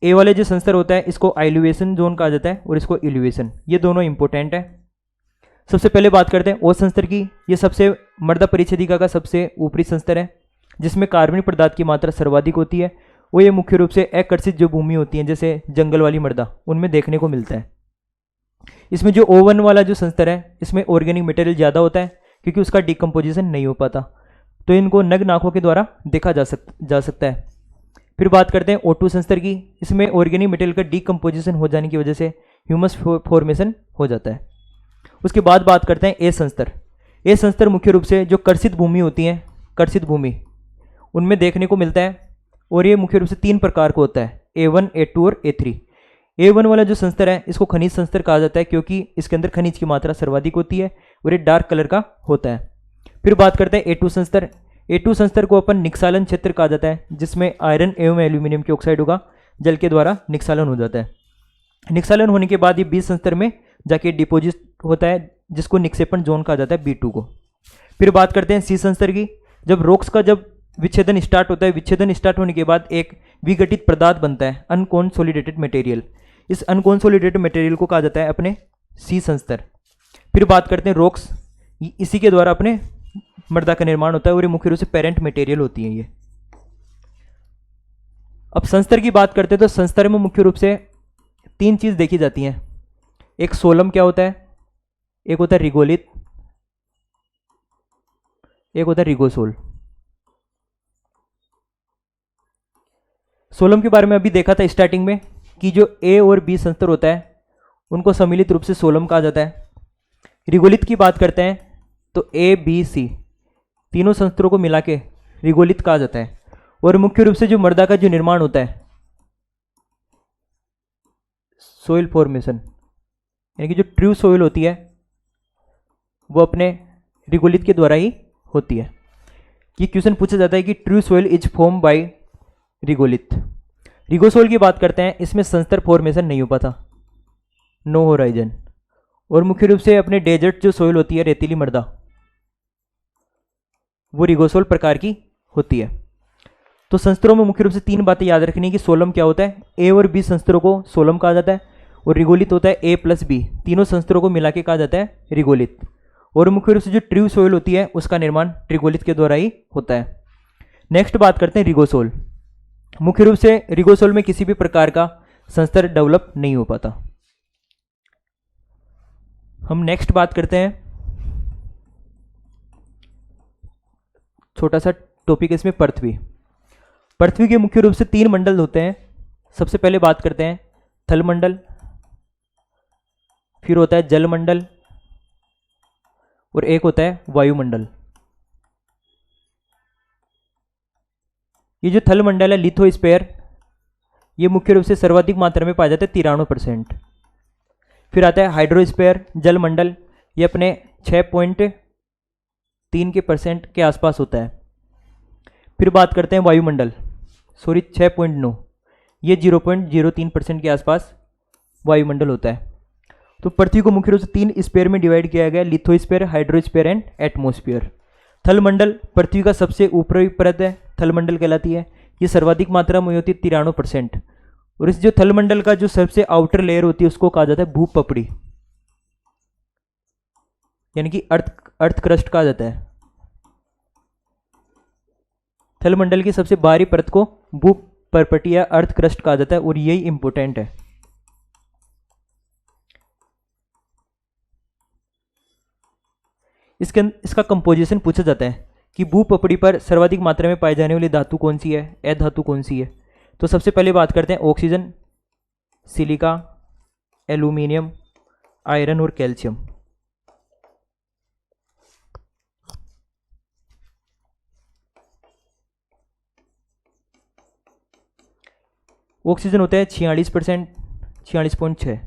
ए वाले जो संस्तर होता है इसको आइल्यूएशन जोन कहा जाता है और इसको इल्यूएशन, ये दोनों इंपॉर्टेंट है। सबसे पहले बात करते हैं O संस्तर की। ये सबसे मृदा परिच्छेदिका का सबसे ऊपरी संस्तर है जिसमें कार्बनिक पदार्थ की मात्रा सर्वाधिक होती है। वो ये मुख्य रूप से अकर्षित जो भूमि होती है जैसे जंगल वाली मृदा, उनमें देखने को मिलता है। इसमें जो O1 वाला जो संस्तर है इसमें ऑर्गेनिक मटेरियल ज़्यादा होता है क्योंकि उसका डिकम्पोजिशन नहीं हो पाता, तो इनको नग्न आंखों के द्वारा देखा जा सकता है। फिर बात करते हैं O2 संस्तर की। इसमें ऑर्गेनिक मटेरियल का डिकम्पोजिशन हो जाने की वजह से ह्यूमस फॉर्मेशन हो जाता है। उसके बाद बात करते हैं ए संस्तर। ए संस्तर मुख्य रूप से जो कर्षित भूमि होती है, कर्षित भूमि, उनमें देखने को मिलता है, और ये मुख्य रूप से 3 प्रकार का होता है, A1, A2 और A3। A1 वाला जो संस्तर है इसको खनिज संस्तर कहा जाता है, क्योंकि इसके अंदर खनिज की मात्रा सर्वाधिक होती है और ये डार्क कलर का होता है। फिर बात करते हैं A2 संस्तर। A2 संस्तर को अपन निक्सालन क्षेत्र कहा जाता है, जिसमें आयरन एवं एल्यूमिनियम के ऑक्साइड होगा, जल के द्वारा निक्सालन हो जाता है। निक्सालन होने के बाद ये B संस्तर में जाके डिपोजिट होता है, जिसको निक्षेपण जोन कहा जाता है, B2 को। फिर बात करते हैं C संस्तर की। जब रॉक्स का जब विच्छेदन स्टार्ट होता है, विच्छेदन स्टार्ट होने के बाद एक विघटित पदार्थ बनता है, अनकॉन्सोलिडेटेड मटेरियल। इस अनकॉन्सोलिडेटेड मटेरियल को कहा जाता है अपने C संस्तर। फिर बात करते हैं रॉक्स, इसी के द्वारा अपने मृदा का निर्माण होता है और ये मुख्य रूप से पेरेंट मटेरियल होती है ये। अब संस्तर की बात करते हैं तो संस्तर में मुख्य रूप से 3 चीज देखी जाती हैं। एक सोलम क्या होता है, एक होता है रिगोलित, एक होता है रिगोसोल। सोलम के बारे में अभी देखा था स्टार्टिंग में कि जो A और B संस्तर होता है उनको सम्मिलित रूप से सोलम कहा जाता है। रिगोलित की बात करते हैं तो A, B, C तीनों संस्तरों को मिला के रिगोलित कहा जाता है। और मुख्य रूप से जो मृदा का जो निर्माण होता है, सोइल फॉर्मेशन, यानी कि जो ट्रू सोइल होती है वो अपने रिगोलित के द्वारा ही होती है। ये क्वेश्चन पूछा जाता है कि true soil is form by regolith. Regosol की बात करते हैं, इसमें संस्तर फॉर्मेशन नहीं हो पाता, नो होराइजन। और मुख्य रूप से अपने डेजर्ट जो सोइल होती है, रेतीली मृदा, वो रिगोसोल प्रकार की होती है। तो संस्तरों में मुख्य रूप से 3 बातें याद रखनी कि सोलम क्या होता है, A और B संस्तरों को सोलम कहा जाता है, और रिगोलित होता है A + B, तीनों संस्तरों को मिला के कहा जाता है रिगोलित। और मुख्य रूप से जो ट्रू सोइल होती है उसका निर्माण रिगोलित के द्वारा ही होता है। नेक्स्ट बात करते हैं रिगोसोल। मुख्य रूप से रिगोसोल में किसी भी प्रकार का संस्तर डेवलप नहीं हो पाता। हम नेक्स्ट बात करते हैं, छोटा सा टॉपिक इसमें पृथ्वी। पृथ्वी के मुख्य रूप से 3 मंडल होते हैं। सबसे पहले बात करते हैं थल मंडल, फिर होता है जल मंडल, और एक होता है वायुमंडल। ये जो थल मंडल है, लिथोस्फीयर, ये मुख्य रूप से सर्वाधिक मात्रा में पाया जाता है 93%। फिर आता है हाइड्रोस्फीयर, जल मंडल, ये अपने 6.3% के आसपास होता है। फिर बात करते हैं वायुमंडल, 6.9, ये 0.03% के आसपास वायुमंडल होता है। तो पृथ्वी को मुख्य रूप से 3 स्फीयर में डिवाइड किया गया है, लिथोस्फीयर, हाइड्रोस्फीयर एंड एटमॉस्फेयर। थलमंडल पृथ्वी का सबसे ऊपरी परत है, थलमंडल कहलाती है। ये सर्वाधिक मात्रा में होती है 93%। और इस जो थलमंडल का जो सबसे आउटर लेयर होती है उसको कहा जाता है भूपपड़ी, यानी कि अर्थ क्रस्ट कहा जाता है। थलमंडल की सबसे बाहरी परत को भूपर्पटी या अर्थ क्रस्ट कहा जाता है, और यही इंपॉर्टेंट है। इसका कंपोजिशन पूछा जाता है कि भूपपड़ी पर सर्वाधिक मात्रा में पाई जाने वाली धातु कौन सी है, अधातु कौन सी है। तो सबसे पहले बात करते हैं ऑक्सीजन, सिलिका, एल्यूमिनियम, आयरन और कैल्शियम। ऑक्सीजन होता है 46%, 46.6।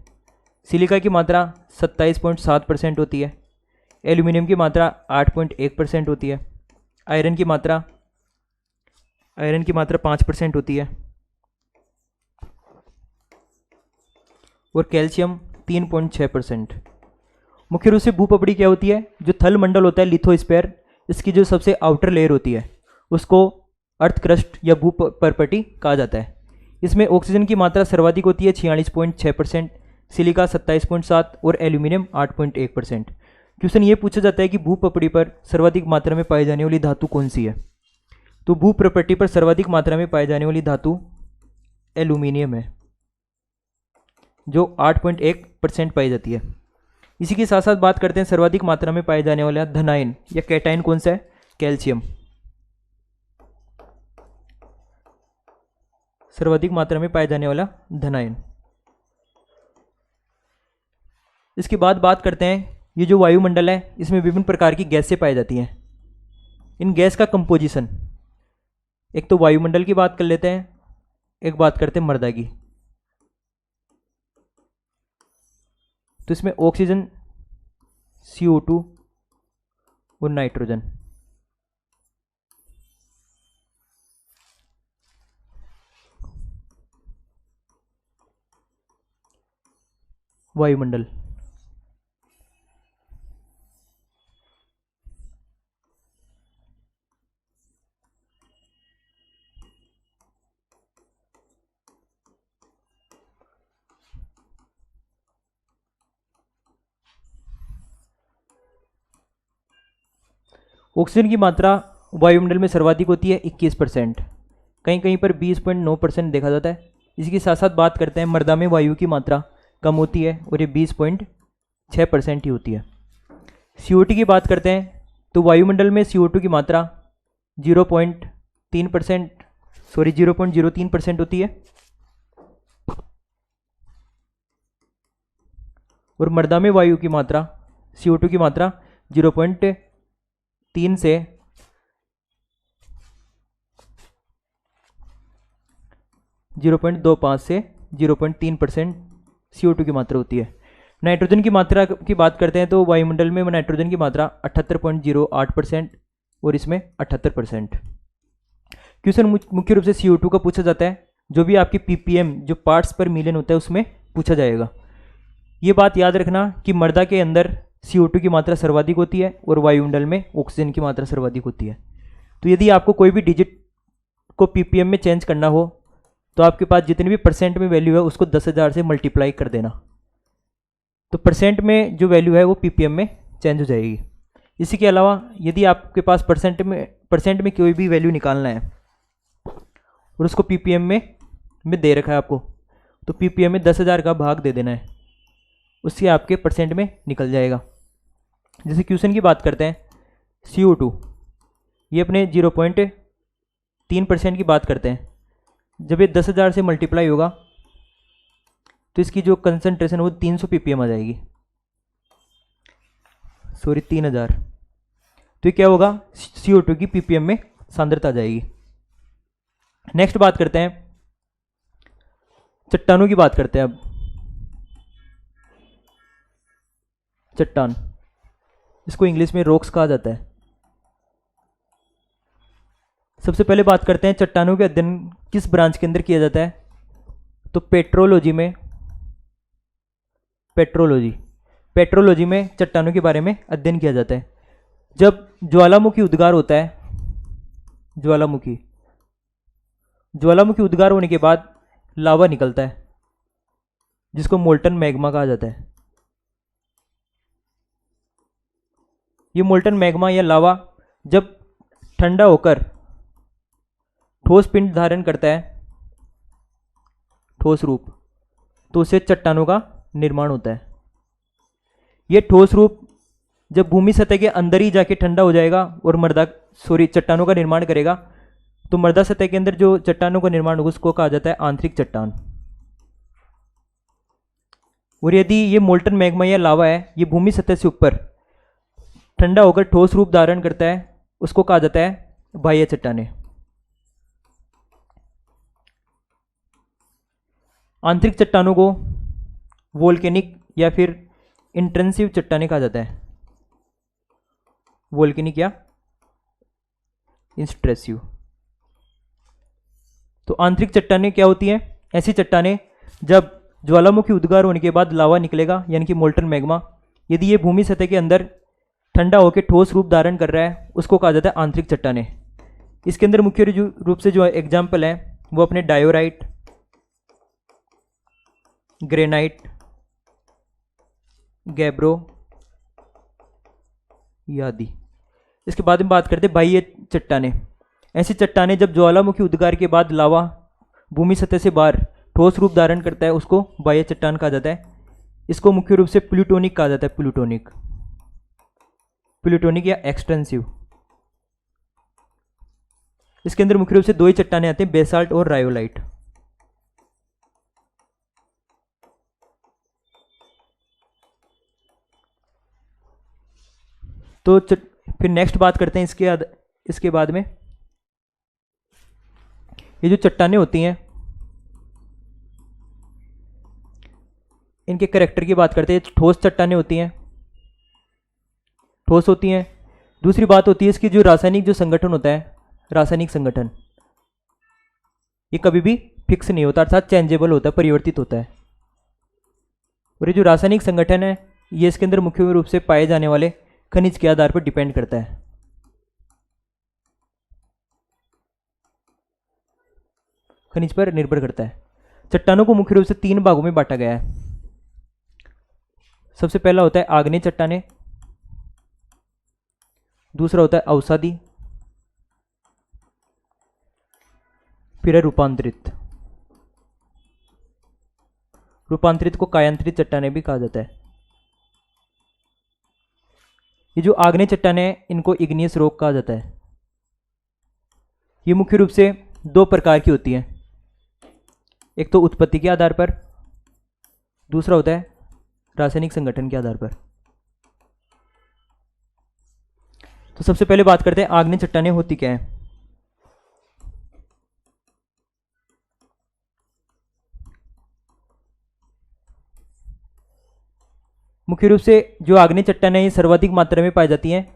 सिलिका की मात्रा 27.7% होती है। एल्यूमिनियम की मात्रा 8.1% होती है। आयरन की मात्रा 5% होती है। और कैल्शियम 3.6%। मुख्य रूप से भूपपड़ी क्या होती है, जो थल मंडल होता है लिथोस्फीयर, इसकी जो सबसे आउटर लेयर होती है उसको अर्थ क्रस्ट या भूपर्पटी कहा जाता है। इसमें ऑक्सीजन की मात्रा सर्वाधिक होती है 46.6%, सिलिका 27.7 और एल्यूमिनियम 8.1%। क्वेश्चन ये पूछा जाता है कि भूपपड़ी पर सर्वाधिक मात्रा में पाई जाने वाली धातु कौन सी है। तो भूप्रपट्टी पर सर्वाधिक मात्रा में पाई जाने वाली धातु एल्यूमिनियम है, जो 8.1% पाई जाती है। इसी के साथ साथ बात करते हैं सर्वाधिक मात्रा में पाए जाने वाला धनायन या कैटायन कौन सा है, कैल्शियम। सर्वाधिक मात्रा में पाए जाने वाला धनायन। इसके बाद बात करते हैं ये जो वायुमंडल है इसमें विभिन्न प्रकार की गैसें पाई जाती हैं। इन गैस का कंपोजिशन, एक तो वायुमंडल की बात कर लेते हैं, एक बात करते हैं मृदा की। तो इसमें ऑक्सीजन, CO2 और नाइट्रोजन। वायुमंडल। ऑक्सीजन की मात्रा वायुमंडल में सर्वाधिक होती है 21%, कहीं कहीं पर 20.9% देखा जाता है। इसी के साथ साथ बात करते हैं मृदा में वायु की मात्रा कम होती है और ये 20.6% ही होती है। CO2 की बात करते हैं तो वायुमंडल में CO2 की मात्रा 0.03% होती है और मृदा में वायु की मात्रा CO2 की मात्रा 0.3 से 0.25 से 0.3% CO2 की मात्रा होती है। नाइट्रोजन की मात्रा की बात करते हैं तो वायुमंडल में नाइट्रोजन की मात्रा 78.08% और इसमें 78%। क्वेश्चन मुख्य रूप से CO2 का पूछा जाता है, जो भी आपकी ppm जो पार्ट्स पर मिलियन होता है उसमें पूछा जाएगा। ये बात याद रखना कि मृदा के अंदर CO2 की मात्रा सर्वाधिक होती है और वायुमंडल में ऑक्सीजन की मात्रा सर्वाधिक होती है। तो यदि आपको कोई भी डिजिट को ppm में चेंज करना हो तो आपके पास जितने भी परसेंट में वैल्यू है उसको 10,000 से मल्टीप्लाई कर देना, तो परसेंट में जो वैल्यू है वो ppm में चेंज हो जाएगी। इसी के अलावा यदि आपके पास परसेंट में कोई भी वैल्यू निकालना है और उसको ppm में दे रखा है आपको, तो ppm में 10,000 का भाग दे देना है, उससे आपके परसेंट में निकल जाएगा। जैसे क्वेश्चन की बात करते हैं, CO2 ये अपने 0.3% की बात करते हैं। जब ये 10,000 से मल्टीप्लाई होगा तो इसकी जो कंसंट्रेशन वो 300 ppm आ जाएगी, 3,000। तो ये क्या होगा, CO2 की ppm में सांद्रता आ जाएगी। नेक्स्ट बात करते हैं, चट्टानों की बात करते हैं अब। चट्टान, इसको इंग्लिश में रॉक्स कहा जाता है। सबसे पहले बात करते हैं चट्टानों के अध्ययन किस ब्रांच के अंदर किया जाता है, तो पेट्रोलॉजी में चट्टानों के बारे में अध्ययन किया जाता है। जब ज्वालामुखी उद्गार होता है, ज्वालामुखी उद्गार होने के बाद लावा निकलता है जिसको मोल्टन मैग्मा कहा जाता है। ये मोल्टन मैग्मा या लावा जब ठंडा होकर ठोस पिंड धारण करता है, ठोस रूप, तो उससे चट्टानों का निर्माण होता है। ये ठोस रूप जब भूमि सतह के अंदर ही जाके ठंडा हो जाएगा और चट्टानों का निर्माण करेगा, तो मृदा सतह के अंदर जो चट्टानों का निर्माण होगा उसको कहा जाता है आंतरिक चट्टान। और यदि ये मोल्टन मैग्मा या लावा है, ये भूमि सतह से ऊपर ठंडा होकर ठोस रूप धारण करता है, उसको कहा जाता है बाह्य चट्टानें। आंतरिक चट्टानों को वोल्केनिक या फिर इंटेंसिव चट्टानें कहा जाता है, वोल्केनिक या इंटेंसिव। तो आंतरिक चट्टानें क्या होती हैं, ऐसी चट्टानें जब ज्वालामुखी उद्गार होने के बाद लावा निकलेगा यानी कि मोल्टन मैग्मा, यदि ये भूमि सतह के अंदर ठंडा होकर ठोस रूप धारण कर रहा है उसको कहा जाता है आंतरिक चट्टानें। इसके अंदर मुख्य रूप से जो एग्जाम्पल है वो अपने डायोराइट, ग्रेनाइट, गैब्रो आदि। इसके बाद में बात करते हैं बाह्य चट्टानें। ऐसी चट्टानें जब ज्वालामुखी उद्गार के बाद लावा भूमि सतह से बाहर ठोस रूप धारण करता है उसको बाह्य चट्टान कहा जाता है। इसको मुख्य रूप से प्लूटोनिक कहा जाता है, प्लूटोनिक या एक्सटेंसिव। इसके अंदर मुख्य रूप से दो ही चट्टानें आते हैं, बेसाल्ट और रायोलाइट। तो फिर नेक्स्ट बात करते हैं इसके बाद में ये जो चट्टानें होती हैं इनके कैरेक्टर की बात करते हैं, ठोस चट्टानें होती हैं, ठोस होती हैं। दूसरी बात होती है इसकी जो रासायनिक जो संगठन होता है, रासायनिक संगठन ये कभी भी फिक्स नहीं होता, अर्थात चेंजेबल होता है, परिवर्तित होता है। और ये जो रासायनिक संगठन है ये इसके अंदर मुख्य रूप से पाए जाने वाले खनिज के आधार पर डिपेंड करता है। खनिज पर निर्भर करता है। चट्टानों को मुख्य रूप से 3 भागों में बांटा गया है। सबसे पहला होता है आग्नेय चट्टानें, दूसरा होता है अवसादी, फिर है रूपांतरित। रूपांतरित को कायांतरित चट्टानें भी कहा जाता है। ये जो आग्नेय चट्टानें हैं इनको इग्नियस रॉक कहा जाता है। ये मुख्य रूप से 2 प्रकार की होती हैं, एक तो उत्पत्ति के आधार पर, दूसरा होता है रासायनिक संगठन के आधार पर। तो सबसे पहले बात करते हैं आग्नेय चट्टानें होती क्या है। मुख्य रूप से जो आग्नेय चट्टानें ये सर्वाधिक मात्रा में पाई जाती हैं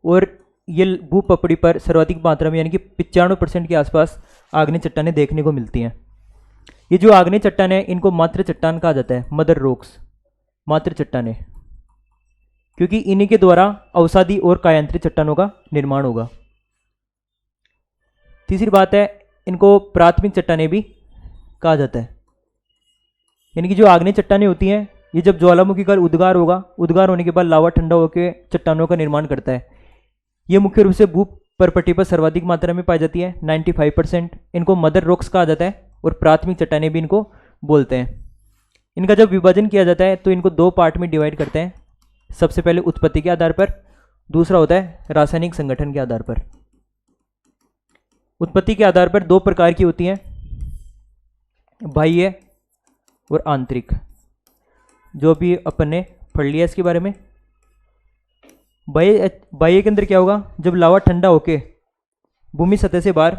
और ये भूपपड़ी पर सर्वाधिक मात्रा में यानी कि 95% के आसपास आग्नेय चट्टानें देखने को मिलती हैं। ये जो आग्नेय चट्टानें हैं इनको मात्र चट्टान कहा जाता है, मदर रॉक्स, मात्र चट्टानें, क्योंकि इन्हीं के द्वारा अवसादी और कायांतरित चट्टानों का निर्माण होगा। तीसरी बात है इनको प्राथमिक चट्टानें भी कहा जाता है, यानी कि जो आग्नेय चट्टानें होती हैं ये जब ज्वालामुखी का उद्गार होगा, उद्गार होने के बाद लावा ठंडा होकर चट्टानों का निर्माण करता है। ये मुख्य रूप से भूपरपट्टी पर सर्वाधिक मात्रा में पाई जाती है, 95%। इनको मदर रॉक्स कहा जाता है और प्राथमिक चट्टानें भी इनको बोलते हैं। इनका जब विभाजन किया जाता है तो इनको 2 पार्ट में डिवाइड करते हैं। सबसे पहले उत्पत्ति के आधार पर, दूसरा होता है रासायनिक संगठन के आधार पर। उत्पत्ति के आधार पर 2 प्रकार की होती हैं, बाह्य और आंतरिक, जो भी अपन ने पढ़ लिया इसके बारे में। बाह्य के अंदर क्या होगा, जब लावा ठंडा होके भूमि सतह से बाहर,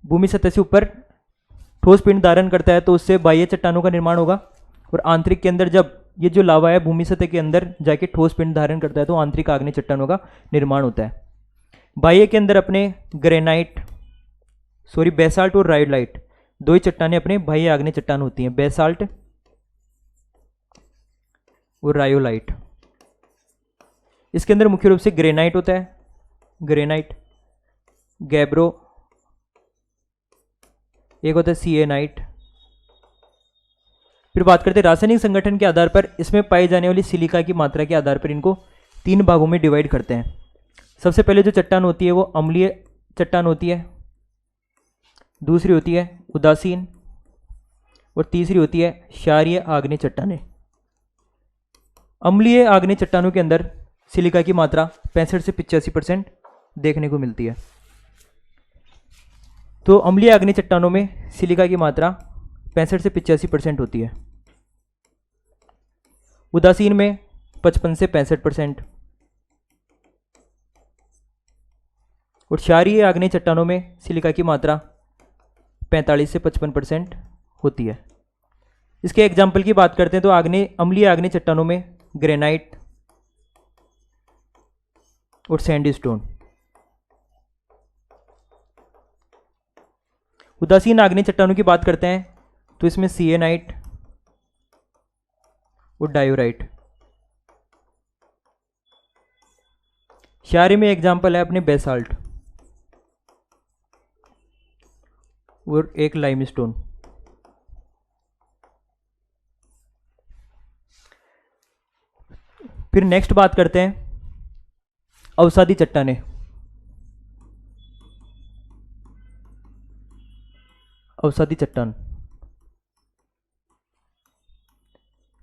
भूमि सतह से ऊपर ठोस पिंड धारण करता है तो उससे बाह्य चट्टानों का निर्माण होगा। और आंतरिक के अंदर जब ये जो लावा है भूमि सतह के अंदर जाके ठोस पिंड धारण करता है तो आंतरिक आग्नेय चट्टानों का निर्माण होता है। बाह्य के अंदर अपने बेसाल्ट और रायोलाइट 2 ही चट्टानें अपने बाह्य आग्नेय चट्टान होती हैं, बेसाल्ट और रायोलाइट। इसके अंदर मुख्य रूप से ग्रेनाइट होता है, ग्रेनाइट, गैब्रो, एक होता है सिएनाइट। फिर बात करते हैं रासायनिक संगठन के आधार पर, इसमें पाई जाने वाली सिलिका की मात्रा के आधार पर इनको 3 भागों में डिवाइड करते हैं। सबसे पहले जो चट्टान होती है वो अम्लीय चट्टान होती है, दूसरी होती है उदासीन और तीसरी होती है क्षारीय आग्नेय चट्टानें। अम्लीय आग्नेय चट्टानों के अंदर सिलिका की मात्रा 65 से 85% देखने को मिलती है। तो अम्लीय आग्नेय चट्टानों में सिलिका की मात्रा 65 से 85% होती है, उदासीन में 55 से 65% और क्षारीय आग्नेय चट्टानों में सिलिका की मात्रा 45 से 55% होती है। इसके एग्जाम्पल की बात करते हैं तो अम्लीय आग्नेय चट्टानों में ग्रेनाइट और सैंडस्टोन। उदासीन आग्नेय चट्टानों की बात करते हैं तो इसमें सिएनाइट और डायोराइट। क्षारीय में एग्जाम्पल है अपने बेसाल्ट और एक लाइमस्टोन। फिर नेक्स्ट बात करते हैं अवसादी चट्टानें। अवसादी चट्टान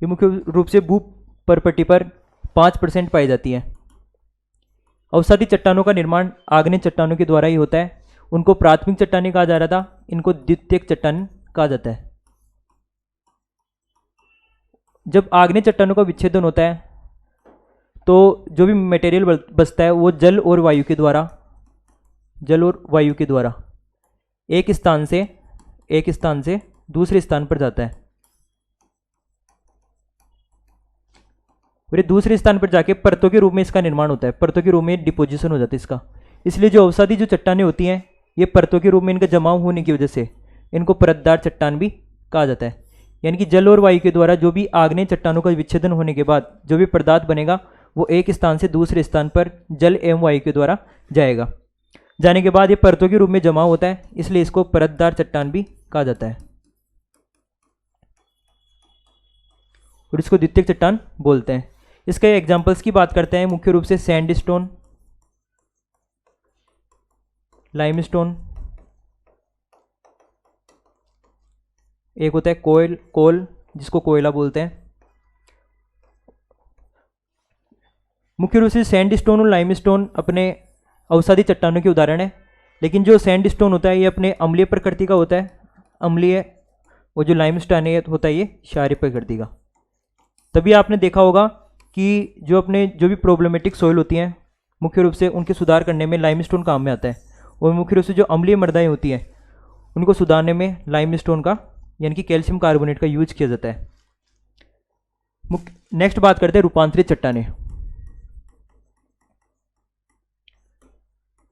ये मुख्य रूप से भूपरपट्टी पर 5% पाई जाती है। अवसादी चट्टानों का निर्माण आग्नेय चट्टानों के द्वारा ही होता है। उनको प्राथमिक चट्टानें कहा जा रहा था, इनको द्वितीयक चट्टान कहा जाता है। जब आग्नेय चट्टानों का विच्छेदन होता है तो जो भी मटेरियल बचता है वो जल और वायु के द्वारा जल और वायु के द्वारा एक स्थान से दूसरे स्थान पर जाता है, और ये दूसरे स्थान पर जाके परतों के रूप में इसका निर्माण होता है, परतों के रूप में डिपोजिशन हो जाता है इसका। इसलिए जो अवसादी जो चट्टानें होती हैं, ये परतों के रूप में इनका जमाव होने की वजह से इनको परतदार चट्टान भी कहा जाता है। यानी कि जल और वायु के द्वारा जो भी आग्नेय चट्टानों का विच्छेदन होने के बाद जो भी पदार्थ बनेगा वो एक स्थान से दूसरे स्थान पर जल एवं वायु के द्वारा जाएगा। जाने के बाद ये परतों के रूप में जमा होता है, इसलिए इसको परतदार चट्टान भी कहा जाता है और इसको द्वितीयक चट्टान बोलते हैं। इसके एग्जाम्पल्स की बात करते हैं, मुख्य रूप से सैंडस्टोन, लाइमस्टोन, एक होता है कोल जिसको कोयला बोलते हैं। मुख्य रूप से सैंडस्टोन और लाइमस्टोन अपने अवसादी चट्टानों के उदाहरण है, लेकिन जो सैंडस्टोन होता है ये अपने अम्लीय प्रकृति का होता है, अम्लीय, और जो लाइमस्टोन होता है ये क्षारीय प्रकृति का। तभी आपने देखा होगा कि जो भी प्रॉब्लमेटिक सॉइल होती हैं मुख्य रूप से उनके सुधार करने में लाइमस्टोन काम में आता है, और मुख्य रूप से जो अम्लीय मृदाएं होती हैं उनको सुधारने में लाइमस्टोन का यानी कि कैल्शियम कार्बोनेट का यूज किया जाता है। नेक्स्ट बात करते हैं रूपांतरित चट्टानें।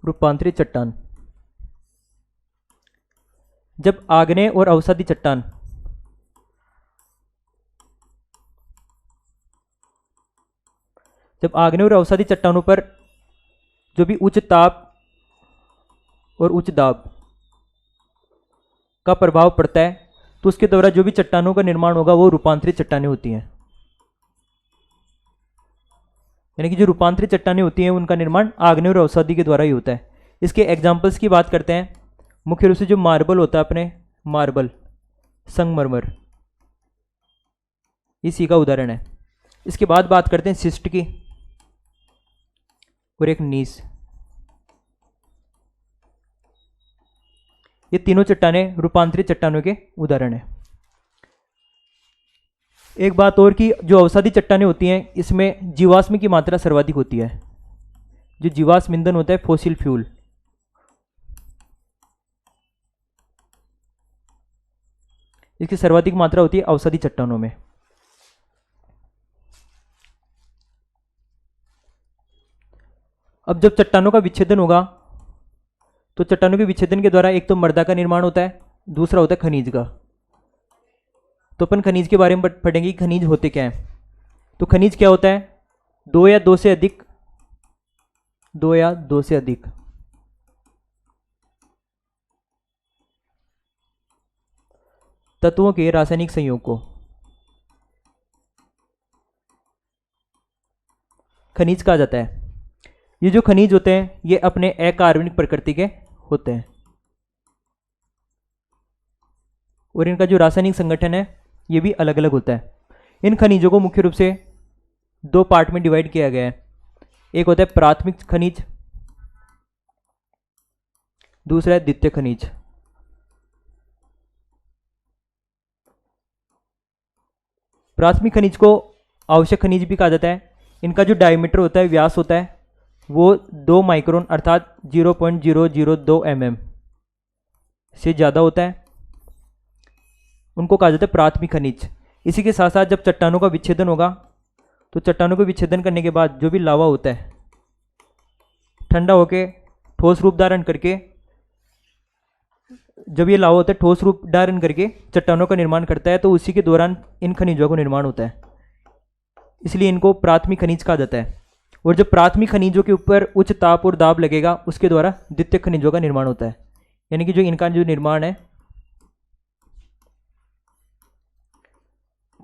रूपांतरित चट्टान, जब आग्नेय और अवसादी चट्टान चट्टानों पर जो भी उच्च ताप और उच्च दाब का प्रभाव पड़ता है तो उसके द्वारा जो भी चट्टानों का निर्माण होगा वो रूपांतरित चट्टानें होती हैं। यानी कि जो रूपांतरित चट्टानें होती हैं उनका निर्माण आग्नेय और अवसादी के द्वारा ही होता है। इसके एग्जाम्पल्स की बात करते हैं, मुख्य रूप से जो मार्बल होता है, अपने मार्बल, संगमरमर, इसी का उदाहरण है। इसके बाद बात करते हैं सिस्ट की और एक नीस। ये तीनों चट्टानें रूपांतरित चट्टानों के उदाहरण हैं। एक बात और कि जो अवसादी चट्टानें होती हैं इसमें जीवाश्म की मात्रा सर्वाधिक होती है। जो जीवाश्म ईंधन होता है, फॉसिल फ्यूल, इसकी सर्वाधिक मात्रा होती है अवसादी चट्टानों में। अब जब चट्टानों का विच्छेदन होगा तो चट्टानों के विच्छेदन के द्वारा एक तो मृदा का निर्माण होता है, दूसरा होता है खनिज का। तो अपन खनिज के बारे में पढ़ेंगे कि खनिज होते क्या हैं। तो खनिज क्या होता है? दो या दो से अधिक तत्वों के रासायनिक संयोग को खनिज कहा जाता है। ये जो खनिज होते हैं ये अपने अकार्बनिक प्रकृति के होते हैं और इनका जो रासायनिक संगठन है ये भी अलग अलग होता है। इन खनिजों को मुख्य रूप से दो पार्ट में डिवाइड किया गया है। एक होता है प्राथमिक खनिज, दूसरा है द्वितीय खनिज। प्राथमिक खनिज को आवश्यक खनिज भी कहा जाता है। इनका जो डायमीटर होता है, व्यास होता है, वो 2 माइक्रोन अर्थात 0.002 mm से ज़्यादा होता है। उनको कहा जाता है प्राथमिक खनिज। इसी के साथ साथ जब चट्टानों का विच्छेदन होगा तो चट्टानों को विच्छेदन करने के बाद जो भी लावा होता है ठंडा होकर ठोस रूप धारण करके, जब ये लावा होता है ठोस रूप धारण करके चट्टानों का निर्माण करता है, तो उसी के दौरान इन खनिजों का निर्माण होता है। इसलिए इनको प्राथमिक खनिज कहा जाता है। और जब प्राथमिक खनिजों के ऊपर उच्च ताप और दाब लगेगा उसके द्वारा द्वितीय खनिजों का निर्माण होता है। यानी कि जो इनका जो निर्माण है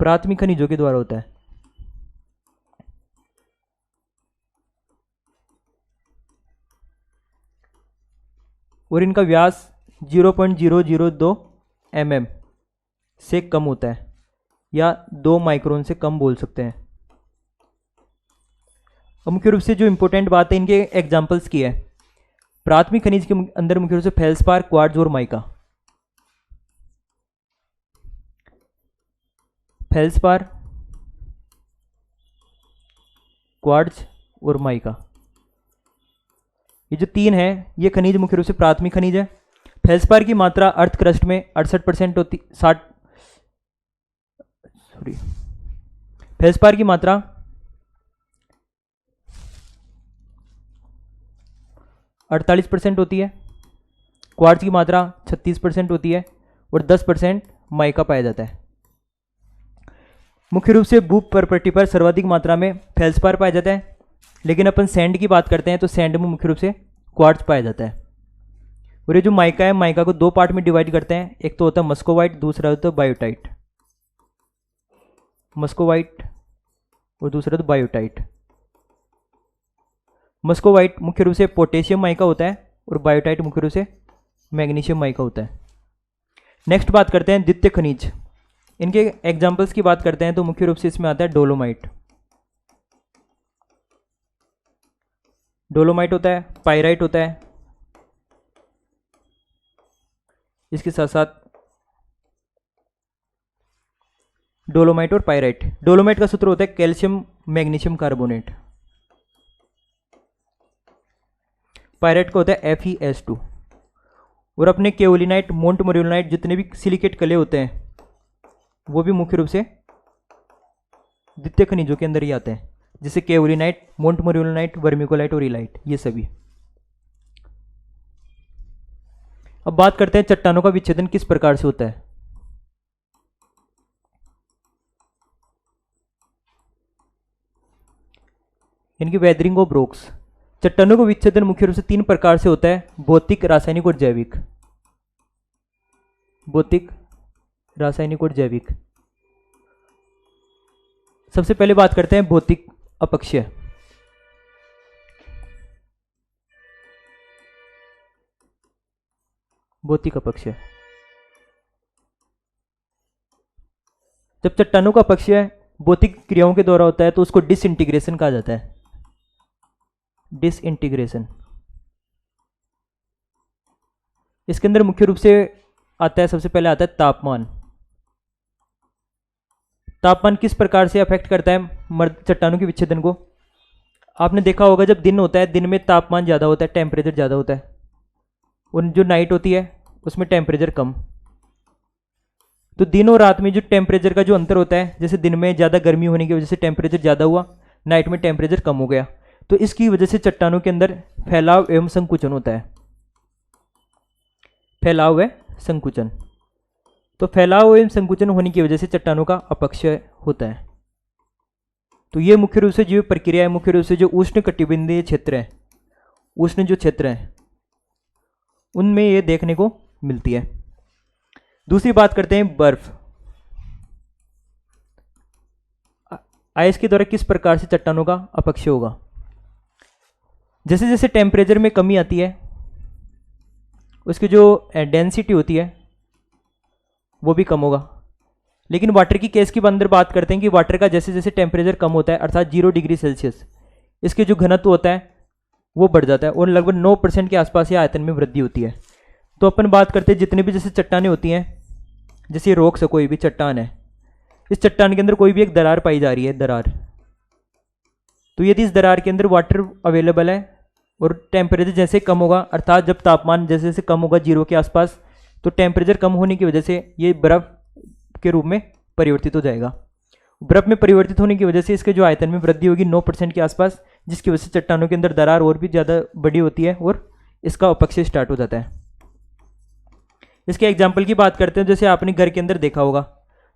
प्राथमिक खनिजों के द्वारा होता है। और इनका व्यास 0.002 mm से कम होता है या 2 माइक्रोन से कम बोल सकते हैं। और मुख्य रूप से जो इंपॉर्टेंट बात है इनके एग्जाम्पल्स की है। प्राथमिक खनिज के अंदर मुख्य रूप से फेल्सपार, क्वार्ट्ज और माइका। फेल्सपार, क्वार्ट्ज और माइका। ये जो 3 है ये खनिज मुख्य रूप से प्राथमिक खनिज है। फेल्सपार की मात्रा अर्थ क्रस्ट में 68% होती 60 सॉरी फेल्सपार की मात्रा 48% होती है। क्वार्ट्ज की मात्रा 36% होती है और 10% माइका पाया जाता है। मुख्य रूप से भू प्रॉपर्टी पर सर्वाधिक मात्रा में फेल्सपार पाया जाता है, लेकिन अपन सैंड की बात करते हैं तो सैंड में मुख्य रूप से क्वार्ट्ज पाया जाता है। और ये जो माइका है, माइका को 2 पार्ट में डिवाइड करते हैं, एक तो होता है मस्कोवाइट, दूसरा होता है बायोटाइट। मस्कोवाइट और दूसरा तो बायोटाइट। मस्कोवाइट मुख्य रूप से पोटेशियम माइका होता है और बायोटाइट मुख्य रूप से मैग्नीशियम माइका होता है। नेक्स्ट बात करते हैं द्वितीय खनिज। इनके एग्जाम्पल्स की बात करते हैं तो मुख्य रूप से इसमें आता है डोलोमाइट। डोलोमाइट होता है, पाइराइट होता है, इसके साथ साथ डोलोमाइट और पाइराइट। डोलोमाइट का सूत्र होता है कैल्शियम मैग्नीशियम कार्बोनेट। पाइराइट का होता है FeS2। और अपने केओलिनाइट, मोंटमोरियोलाइट, जितने भी सिलिकेट कले होते हैं वो भी मुख्य रूप से द्वितीय खनिजों के अंदर ही आते हैं, जैसे केओलिनाइट, मोंटमोरियोलाइट, वर्मिकोलाइट और इलाइट, ये सभी। अब बात करते हैं चट्टानों का विच्छेदन किस प्रकार से होता है। इनकी वेदरिंग ऑफ रॉक्स। चट्टानों का विच्छेदन मुख्य रूप से 3 प्रकार से होता है, भौतिक, रासायनिक और जैविक। भौतिक, रासायनिक और जैविक। सबसे पहले बात करते हैं भौतिक अपक्षय। भौतिक अपक्षय, जब चट्टानों का अपक्षय भौतिक क्रियाओं के द्वारा होता है तो उसको डिसइंटीग्रेशन कहा जाता है। डिसइंटीग्रेशन। इसके अंदर मुख्य रूप से आता है, सबसे पहले आता है तापमान। तापमान किस प्रकार से अफेक्ट करता है चट्टानों के विच्छेदन को। आपने देखा होगा जब दिन होता है, दिन में तापमान ज़्यादा होता है, टेम्परेचर ज़्यादा होता है, और जो नाइट होती है उसमें टेम्परेचर कम। तो दिन और रात में जो टेम्परेचर का जो अंतर होता है, जैसे दिन में ज़्यादा गर्मी होने की वजह से टेम्परेचर ज़्यादा हुआ, नाइट में टेम्परेचर कम हो गया, तो इसकी वजह से चट्टानों के अंदर फैलाव एवं संकुचन होता है। फैलाव व संकुचन। तो फैलाव एवं संकुचन होने की वजह से चट्टानों का अपक्षय होता है। तो ये मुख्य रूप से जो प्रक्रिया है, मुख्य रूप से जो उष्ण कटिबंधीय क्षेत्र है, उष्ण जो क्षेत्र है उनमें ये देखने को मिलती है। दूसरी बात करते हैं बर्फ। आइस के द्वारा किस प्रकार से चट्टानों का अपक्षय होगा। जैसे जैसे टेम्परेचर में कमी आती है उसकी जो डेंसिटी होती है वो भी कम होगा। लेकिन वाटर की केस के अंदर बात करते हैं कि वाटर का जैसे जैसे टेम्परेचर कम होता है, अर्थात 0 डिग्री सेल्सियस, इसके जो घनत्व होता है वो बढ़ जाता है और लगभग 9% के आसपास ये आयतन में वृद्धि होती है। तो अपन बात करते हैं जितने भी जैसे चट्टानें होती हैं, जैसे रॉक्स है, कोई भी चट्टान है, इस चट्टान के अंदर कोई भी एक दरार पाई जा रही है, दरार। तो यदि इस दरार के अंदर वाटर अवेलेबल है और टेम्परेचर जैसे कम होगा, अर्थात जब तापमान जैसे जैसे कम होगा 0 के आसपास, तो टेम्परेचर कम होने की वजह से ये बर्फ के रूप में परिवर्तित हो जाएगा। बर्फ में परिवर्तित होने की वजह से इसके जो आयतन में वृद्धि होगी 9% के आसपास, जिसकी वजह से चट्टानों के अंदर दरार और भी ज़्यादा बड़ी होती है और इसका अपक्षय स्टार्ट हो जाता है। इसके एग्जाम्पल की बात करते हैं, जैसे आपने घर के अंदर देखा होगा,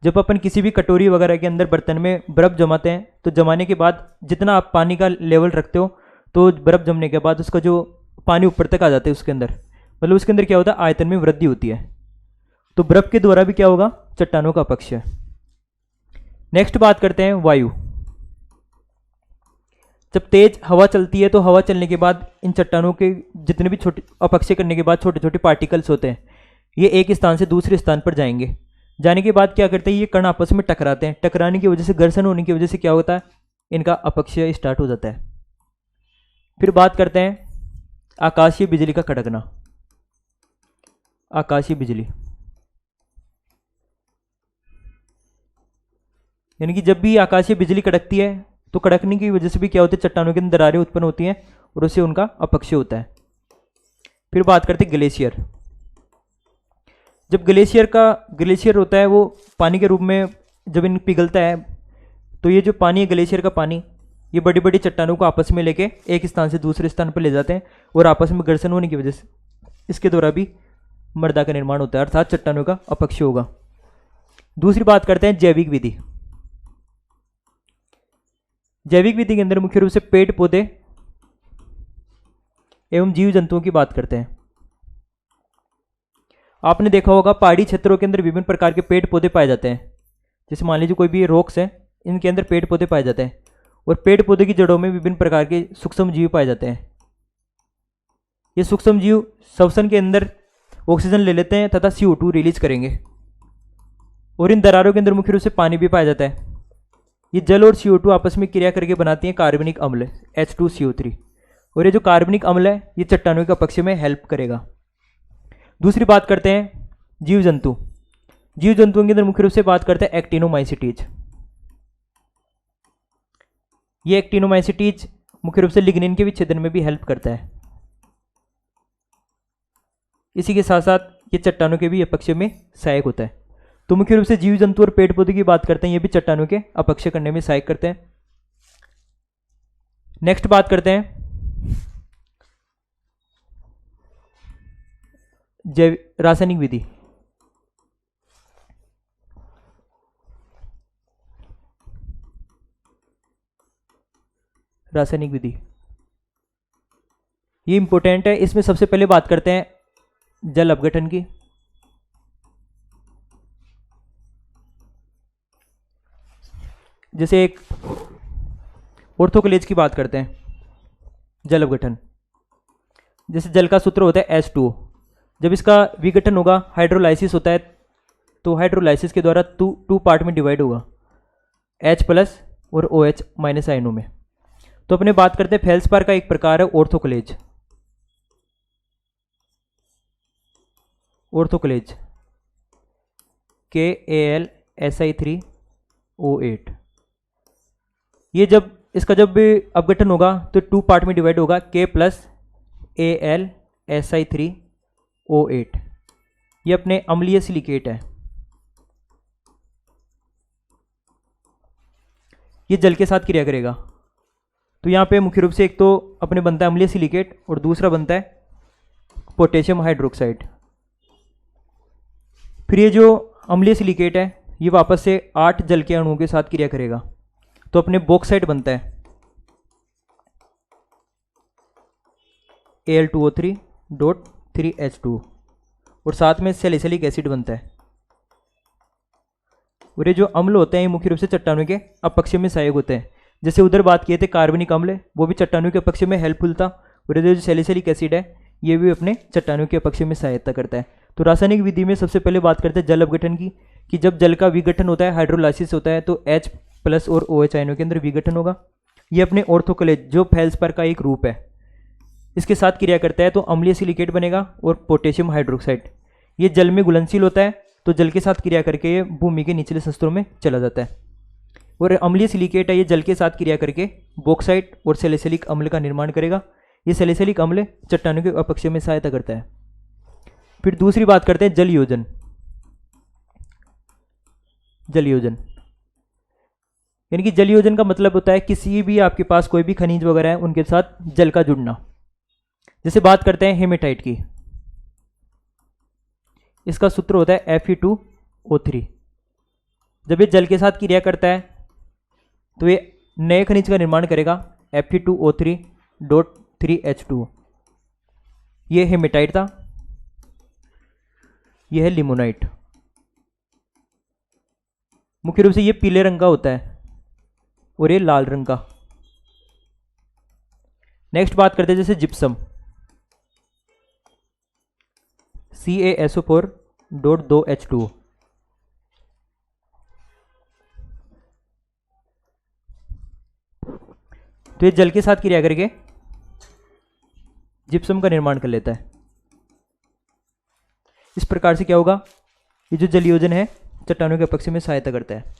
जब अपन किसी भी कटोरी वगैरह के अंदर बर्तन में बर्फ़ जमाते हैं तो जमाने के बाद जितना आप पानी का लेवल रखते हो, तो बर्फ़ जमने के बाद उसका जो पानी ऊपर तक आ जाता है उसके अंदर, मतलब उसके अंदर क्या होता है, आयतन में वृद्धि होती है। तो बर्फ़ के द्वारा भी क्या होगा, चट्टानों का अपक्षय। नेक्स्ट बात करते हैं वायु। जब तेज हवा चलती है तो हवा चलने के बाद इन चट्टानों के जितने भी छोटे अपक्षय करने के बाद छोटे छोटे पार्टिकल्स होते हैं, ये एक स्थान से दूसरे स्थान पर जाएंगे। जाने के बाद क्या करते हैं, ये कण आपस में टकराते हैं। टकराने की वजह से, घर्षण होने की वजह से क्या होता है, इनका अपक्षय स्टार्ट हो जाता है। फिर बात करते हैं आकाशीय बिजली का कड़कना। आकाशीय बिजली यानी कि जब भी आकाशीय बिजली कड़कती है तो कड़कने की वजह से भी क्या होता है, चट्टानों के अंदर दरारें उत्पन्न होती हैं और उससे उनका अपक्षय होता है। फिर बात करते हैं ग्लेशियर। जब ग्लेशियर होता है वो पानी के रूप में जब इन पिघलता है, तो ये जो पानी है ग्लेशियर का पानी, ये बड़ी बड़ी चट्टानों को आपस में लेके एक स्थान से दूसरे स्थान पर ले जाते हैं, और आपस में घर्षण होने की वजह से इसके द्वारा भी मृदा का निर्माण होता है, अर्थात चट्टानों का अपक्षय होगा। दूसरी बात करते हैं जैविक विधि। जैविक विधि के अंदर मुख्य रूप से पेड़ पौधे एवं जीव जंतुओं की बात करते हैं। आपने देखा होगा पहाड़ी क्षेत्रों के अंदर विभिन्न प्रकार के पेड़ पौधे पाए जाते हैं। जैसे मान लीजिए कोई भी रॉक्स है, इनके अंदर पेड़ पौधे पाए जाते हैं, और पेड़ पौधे की जड़ों में विभिन्न प्रकार के सूक्ष्म जीव पाए जाते हैं। ये सूक्ष्म जीव श्वसन के अंदर ऑक्सीजन ले लेते हैं तथा CO2 रिलीज करेंगे, और इन दरारों के अंदर मुख्य रूप से पानी भी पाया जाता है। ये जल और CO2 आपस में क्रिया करके बनाती हैं कार्बनिक अम्ल H2CO3, और ये जो कार्बनिक अम्ल है ये चट्टानों के अपक्षय में हेल्प करेगा। दूसरी बात करते हैं जीव जंतु। जीव जंतुओं के अंदर मुख्य रूप से बात करते हैं एक्टिनोमाइसिटीज। ये एक्टिनोमाइसिटीज मुख्य रूप से लिग्निन के विच्छेदन में भी हेल्प करता है। इसी के साथ साथ ये चट्टानों के भी अपक्षय में सहायक होता है। तो मुख्य रूप से जीव जंतु और पेड़ पौधे की बात करते हैं, ये भी चट्टानों के अपक्षय करने में सहायक करते हैं। नेक्स्ट बात करते हैं जैव रासायनिक विधि। रासायनिक विधि ये इंपॉर्टेंट है। इसमें सबसे पहले बात करते हैं जल अपघटन की। जैसे एक ऑर्थोक्लेज की बात करते हैं, जल अपघटन। जैसे जल का सूत्र होता है H2O, जब इसका विघटन होगा हाइड्रोलाइसिस होता है, तो हाइड्रोलाइसिस के द्वारा टू पार्ट में डिवाइड होगा, H+ और OH- आयनों में। तो अपने बात करते हैं फेल्सपार का एक प्रकार है ऑर्थोक्लेज। ऑर्थोक्लेज KAlSi3O8। ये जब इसका जब भी अपघटन होगा तो 2 पार्ट में डिवाइड होगा, K+AlSi3O8। ये अपने अम्लीय सिलिकेट है। ये जल के साथ क्रिया करेगा। तो यहाँ पे मुख्य रूप से एक तो अपने बनता है अम्लीय सिलिकेट, और दूसरा बनता है पोटेशियम हाइड्रोक्साइड। फिर ये जो अम्लीय सिलिकेट है ये वापस से 8 जल के अणुओं के साथ क्रिया करेगा, तो अपने बॉक्साइड बनता है Al2O3.3H2, और साथ में सैलिसिलिक एसिड बनता है। और ये जो अम्ल होते हैं ये मुख्य रूप से चट्टानों के अपक्षय में सहायक होते हैं। जैसे उधर बात किए थे कार्बनिक अम्ल, वो भी चट्टानों के अपक्षय में हेल्पफुल था, और ये जो सैलिसिलिक एसिड है ये भी अपने चट्टानों के अपक्षय में सहायता करता है। तो रासायनिक विधि में सबसे पहले बात करते हैं जल अपघटन की, कि जब जल का विघटन होता है, हाइड्रोलाइसिस होता है, तो H+ और OH आयनों के अंदर विघटन होगा। ये अपने ऑर्थोक्लेज जो फेल्सपार का एक रूप है, इसके साथ क्रिया करता है, तो अम्लीय सिलिकेट बनेगा और पोटेशियम हाइड्रोक्साइड। ये जल में घुलनशील होता है, तो जल के साथ क्रिया करके ये भूमि के निचले स्तरों में चला जाता है। और अम्लीय सिलिकेट है, ये जल के साथ क्रिया करके बॉक्साइट और सैलिसिलिक अम्ल का निर्माण करेगा। ये सैलिसिलिक अम्ल चट्टानों के अपक्षय में सहायता करता है। फिर दूसरी बात करते हैं जल योजन। जल योजन यानी कि जल योजन का मतलब होता है किसी भी आपके पास कोई भी खनिज वगैरह है उनके साथ जल का जुड़ना। जैसे बात करते हैं हेमेटाइट की, इसका सूत्र होता है Fe2O3। जब ये जल के साथ क्रिया करता है तो ये नए खनिज का निर्माण करेगा Fe2O3.3H2। ये हेमेटाइट था, यह है लिमोनाइट। मुख्य रूप से ये पीले रंग का होता है और ये लाल रंग का। नेक्स्ट बात करते हैं जैसे जिप्सम, CaSO4.2H2O। तो ये जल के साथ क्रिया करके जिप्सम का निर्माण कर लेता है। इस प्रकार से क्या होगा, ये जो जल योजन है चट्टानों के अपक्षय में सहायता करता है।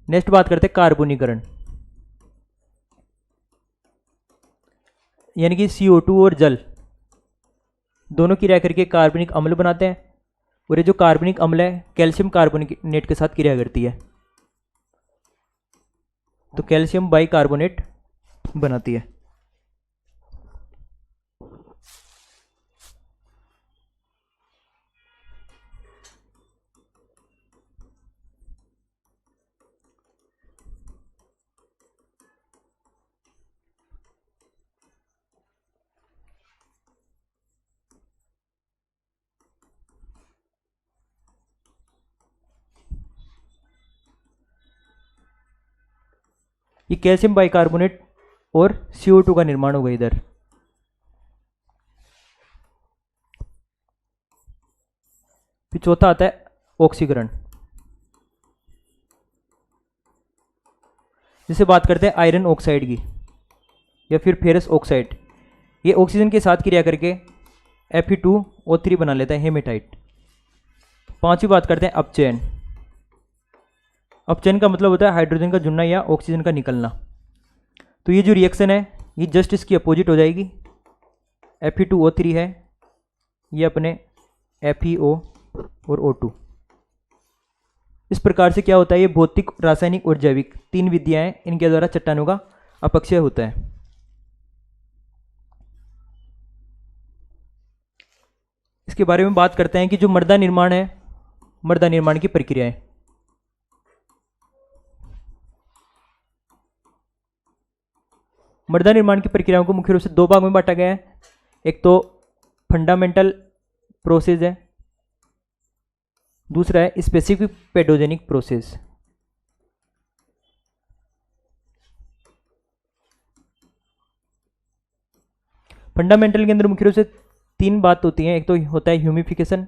नेक्स्ट बात करते हैं कार्बोनीकरण। यानी कि CO2 और जल दोनों क्रिया करके कार्बनिक अम्ल बनाते हैं, और ये जो कार्बनिक अम्ल है कैल्शियम कार्बोनेट के साथ क्रिया करती है, तो कैल्शियम बाइकार्बोनेट बनाती है। ये कैल्शियम बाइकार्बोनेट और CO2 का निर्माण होगा इधर। फिर चौथा आता है ऑक्सीकरण। जिसे बात करते हैं आयरन ऑक्साइड की या फिर फेरस ऑक्साइड। ये ऑक्सीजन के साथ क्रिया करके Fe2O3 बना लेता है, हेमेटाइट। पांचवी बात करते हैं अपचयन। अपचयन का मतलब होता है हाइड्रोजन का जुड़ना या ऑक्सीजन का निकलना। तो ये जो रिएक्शन है ये जस्ट इसकी अपोजिट हो जाएगी। Fe2O3 है, ये अपने FeO और O2। इस प्रकार से क्या होता है, ये भौतिक, रासायनिक और जैविक तीन विधियां हैं, इनके द्वारा चट्टानों का अपक्षय होता है। इसके बारे में बात करते हैं कि जो मृदा निर्माण है, मृदा निर्माण की प्रक्रियाएं। मृदा निर्माण की प्रक्रियाओं को मुख्य रूप से दो भाग में बांटा गया है। एक तो फंडामेंटल प्रोसेस है, दूसरा है स्पेसिफिक पेडोजेनिक प्रोसेस। फंडामेंटल के अंदर मुख्य रूप से तीन बात होती हैं। एक तो होता है ह्यूमिफिकेशन,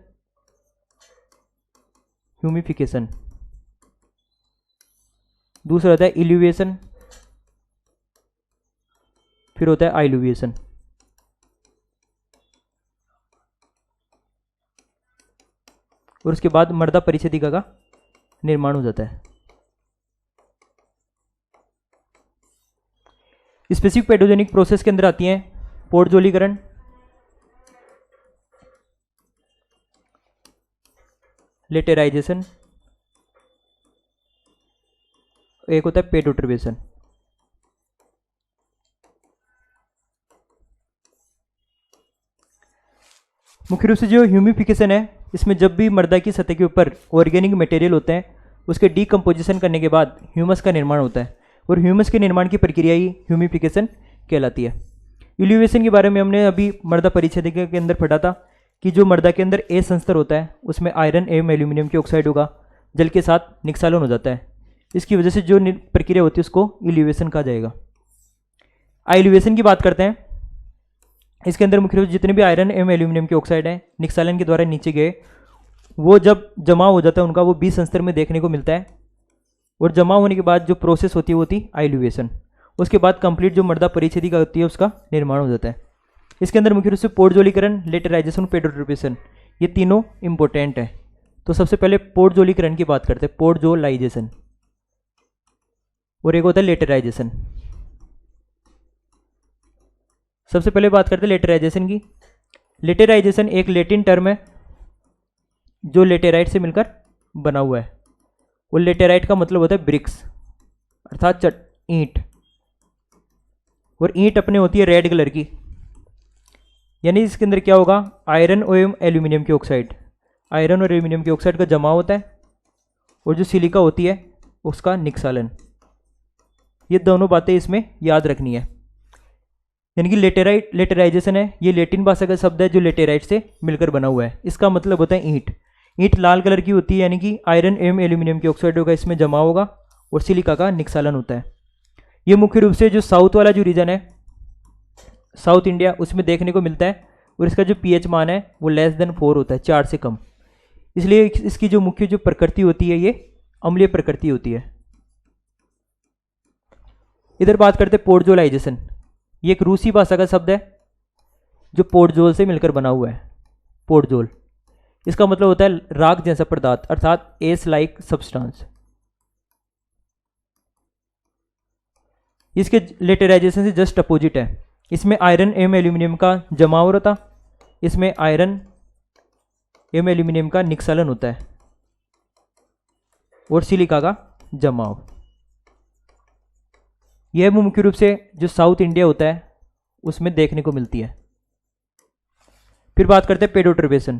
दूसरा होता है इल्यूविएशन, फिर होता है आइलुविएशन। और उसके बाद मृदा परिच्छेदिका का निर्माण हो जाता है। स्पेसिफिक पेडोजेनिक प्रोसेस के अंदर आती हैं पोडजोलीकरण, लेटेराइजेशन, एक होता है पेडोटर्बेशन। मुख्य रूप से जो ह्यूमिफिकेशन है, इसमें जब भी मृदा की सतह के ऊपर ऑर्गेनिक मटेरियल होते हैं उसके डीकम्पोजिशन करने के बाद ह्यूमस का निर्माण होता है, और ह्यूमस के निर्माण की प्रक्रिया ही ह्यूमिफिकेशन कहलाती है। इल्यूविएशन के बारे में हमने अभी मृदा परिच्छेदिका के अंदर पढ़ा था कि जो मृदा के अंदर ए संस्तर होता है उसमें आयरन एवं एल्यूमिनियम की ऑक्साइड होगा, जल के साथ निक्सालन हो जाता है। इसकी वजह से जो प्रक्रिया होती है उसको इल्यूविएशन कहा जाएगा। आइलुविएशन की बात करते हैं। इसके अंदर मुख्य रूप से जितने भी आयरन एवं एल्यूमिनियम के ऑक्साइड हैं निक्सालन के द्वारा नीचे गए, वो जब जमा हो जाता है उनका वो बी संस्तर में देखने को मिलता है, और जमा होने के बाद जो प्रोसेस होती है वो होती है आइलुविएशन। उसके बाद कंप्लीट जो मृदा परिच्छेदिका होती है उसका निर्माण हो जाता है। इसके अंदर मुख्य रूप से पोडजोलीकरण, लेटेराइजेशन, पेडोटर्बेशन, ये तीनों इंपॉर्टेंट है। तो सबसे पहले पोडजोलीकरण की बात करते हैं, पोडजोलाइजेशन, और एक होता है लेटेराइजेशन। सबसे पहले बात करते हैं लेटेराइजेशन की। लेटेराइजेशन एक लैटिन टर्म है जो लेटेराइट से मिलकर बना हुआ है, और लेटेराइट का मतलब होता है ब्रिक्स, अर्थात ईंट, और ईंट अपने होती है रेड कलर की। यानी इसके अंदर क्या होगा, आयरन एवं एल्यूमिनियम की ऑक्साइड, आयरन और एल्यूमिनियम की ऑक्साइड का जमा होता है, और जो सिलिका होती है उसका निक्सालन। ये दोनों बातें इसमें याद रखनी है। यानी कि लेटेराइजेशन है, ये लैटिन भाषा का शब्द है जो लेटेराइट से मिलकर बना हुआ है। इसका मतलब होता है ईंट। ईंट लाल कलर की होती है, यानी कि आयरन एवं एल्यूमिनियम की ऑक्साइड होगा इसमें जमा होगा, और सिलिका का निक्सालन होता है। ये मुख्य रूप से जो साउथ वाला जो रीजन है, साउथ इंडिया, उसमें देखने को मिलता है, और इसका जो pH मान है वो <4 होता है, 4 से कम। इसलिए इसकी जो मुख्य जो प्रकृति होती है ये अम्लीय प्रकृति होती है। इधर बात करते हैं पोडजोलाइजेशन। ये एक रूसी भाषा का शब्द है जो पोडजोल से मिलकर बना हुआ है। पोडजोल, इसका मतलब होता है राख जैसा पदार्थ, अर्थात एस लाइक सब्सटेंस। इसके लेटेराइजेशन से जस्ट अपोजिट है। इसमें आयरन एवं एल्यूमिनियम का जमाव होता, इसमें आयरन एवं एल्यूमिनियम का निक्षलन होता है और सिलिका का जमाव। यह मुख्य रूप से जो साउथ इंडिया होता है उसमें देखने को मिलती है। फिर बात करते हैं पेडोटर्बेशन।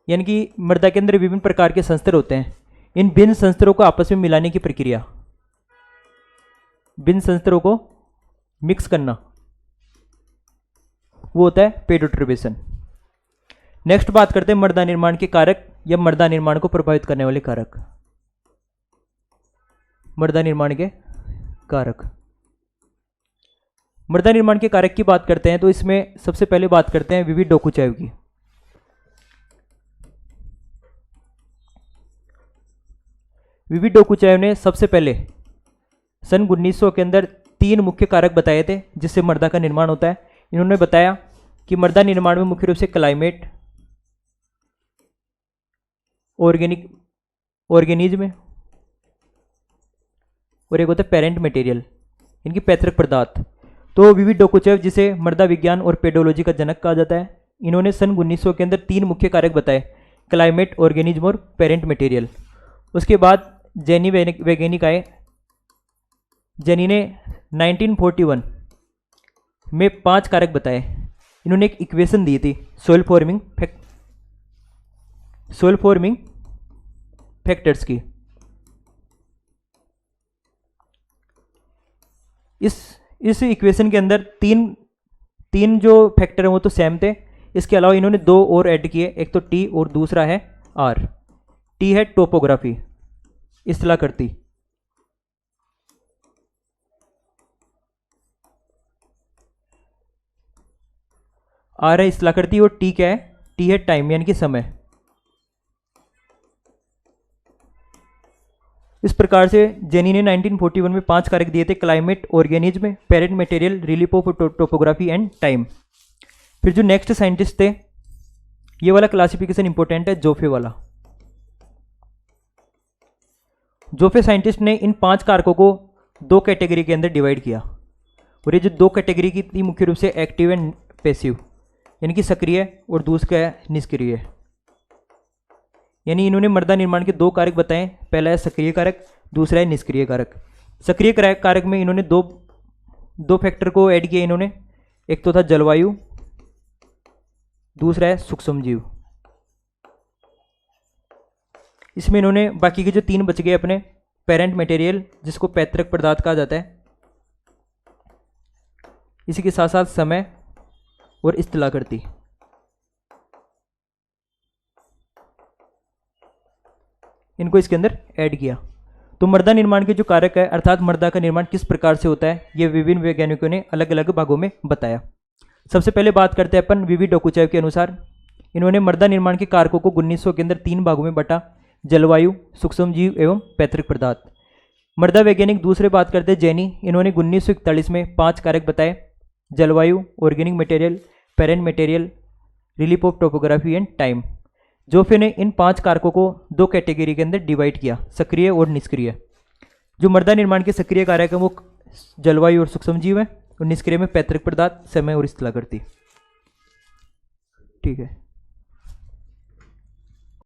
यानी कि मृदा के अंदर विभिन्न प्रकार के संस्तर होते हैं। इन भिन्न संस्तरों को आपस में मिलाने की प्रक्रिया, भिन्न संस्तरों को मिक्स करना, वो होता है पेडोटर्बेशन। नेक्स्ट बात करते हैं मृदा निर्माण के कारक या मृदा निर्माण को प्रभावित करने वाले कारक। मृदा निर्माण के कारक, मृदा निर्माण के कारक की बात करते हैं तो इसमें सबसे पहले बात करते हैं वीवी डोकुचाइव की। वीवी डोकुचाइव ने सबसे पहले सन 1900 के अंदर 3 मुख्य कारक बताए थे जिससे मृदा का निर्माण होता है। इन्होंने बताया कि मृदा निर्माण में मुख्य रूप से क्लाइमेट, ऑर्गेनिज्म और एक होता है पेरेंट मटेरियल, इनकी पैतृक पदार्थ। तो वीवी डोकुचाइव, जिसे मृदा विज्ञान और पेडोलॉजी का जनक कहा जाता है, इन्होंने सन 1900 के अंदर 3 मुख्य कारक बताए, क्लाइमेट, ऑर्गेनिज्म और पेरेंट मटेरियल। उसके बाद जेनी वैज्ञानिक आए। जेनी ने 1941 में 5 कारक बताए। इन्होंने एक इक्वेशन दी थी सोइल फॉर्मिंग फैक्टर्स की। इस इक्वेशन के अंदर तीन जो फैक्टर हैं वो तो सेम थे। इसके अलावा इन्होंने 2 और ऐड किए, एक तो टी और दूसरा है आर। टी है टोपोग्राफी, स्थलाकृति। आर है स्थलाकृति और टी क्या है? टी है टाइम यानी कि समय। इस प्रकार से जेनी ने 1941 में 5 कारक दिए थे, climate, organism, parent material, relief of topography and time. फिर जो नेक्स्ट साइंटिस्ट थे, ये वाला क्लासिफिकेशन इंपॉर्टेंट है, जोफे वाला। जोफे साइंटिस्ट ने इन 5 कारकों को 2 कैटेगरी के अंदर डिवाइड किया। और ये जो 2 कैटेगरी की थी मुख्य रूप से एक्टिव एंड पैसिव, यानी कि सक्रिय और दूसरा है निष्क्रिय। यानी इन्होंने मृदा निर्माण के 2 कारक बताए, पहला है सक्रिय कारक, दूसरा है निष्क्रिय कारक। सक्रिय कारक में इन्होंने दो फैक्टर को ऐड किया इन्होंने, एक तो था जलवायु, दूसरा है सूक्ष्म जीव। इसमें इन्होंने बाकी के जो 3 बच गए अपने, पेरेंट मटेरियल जिसको पैतृक पदार्थ कहा जाता है, इसी के साथ साथ समय और स्थलाकृति। इनको इसके अंदर ऐड किया। तो मृदा निर्माण के जो कारक है, अर्थात मृदा का निर्माण किस प्रकार से होता है, ये विभिन्न वैज्ञानिकों ने अलग अलग भागों में बताया। सबसे पहले बात करते हैं अपन वीवी डोकुचाइव के अनुसार। इन्होंने मृदा निर्माण के कारकों को 1900 के अंदर 3 भागों में बांटा, जलवायु, सूक्ष्म जीव एवं पैतृक पदार्थ। मृदा वैज्ञानिक दूसरे बात करते हैं जेनी। इन्होंने 1941 में 5 कारक बताए, जलवायु, organic material, parent material, relief of topography and time. Joffe ने इन 5 कारकों को 2 कैटेगरी के अंदर डिवाइड किया, सक्रिय और निष्क्रिय। जो मृदा निर्माण के सक्रिय कारक है वो जलवायु और सूक्ष्म जीव है, और निष्क्रिय में पैतृक पदार्थ, समय और स्थलाकृति। ठीक है।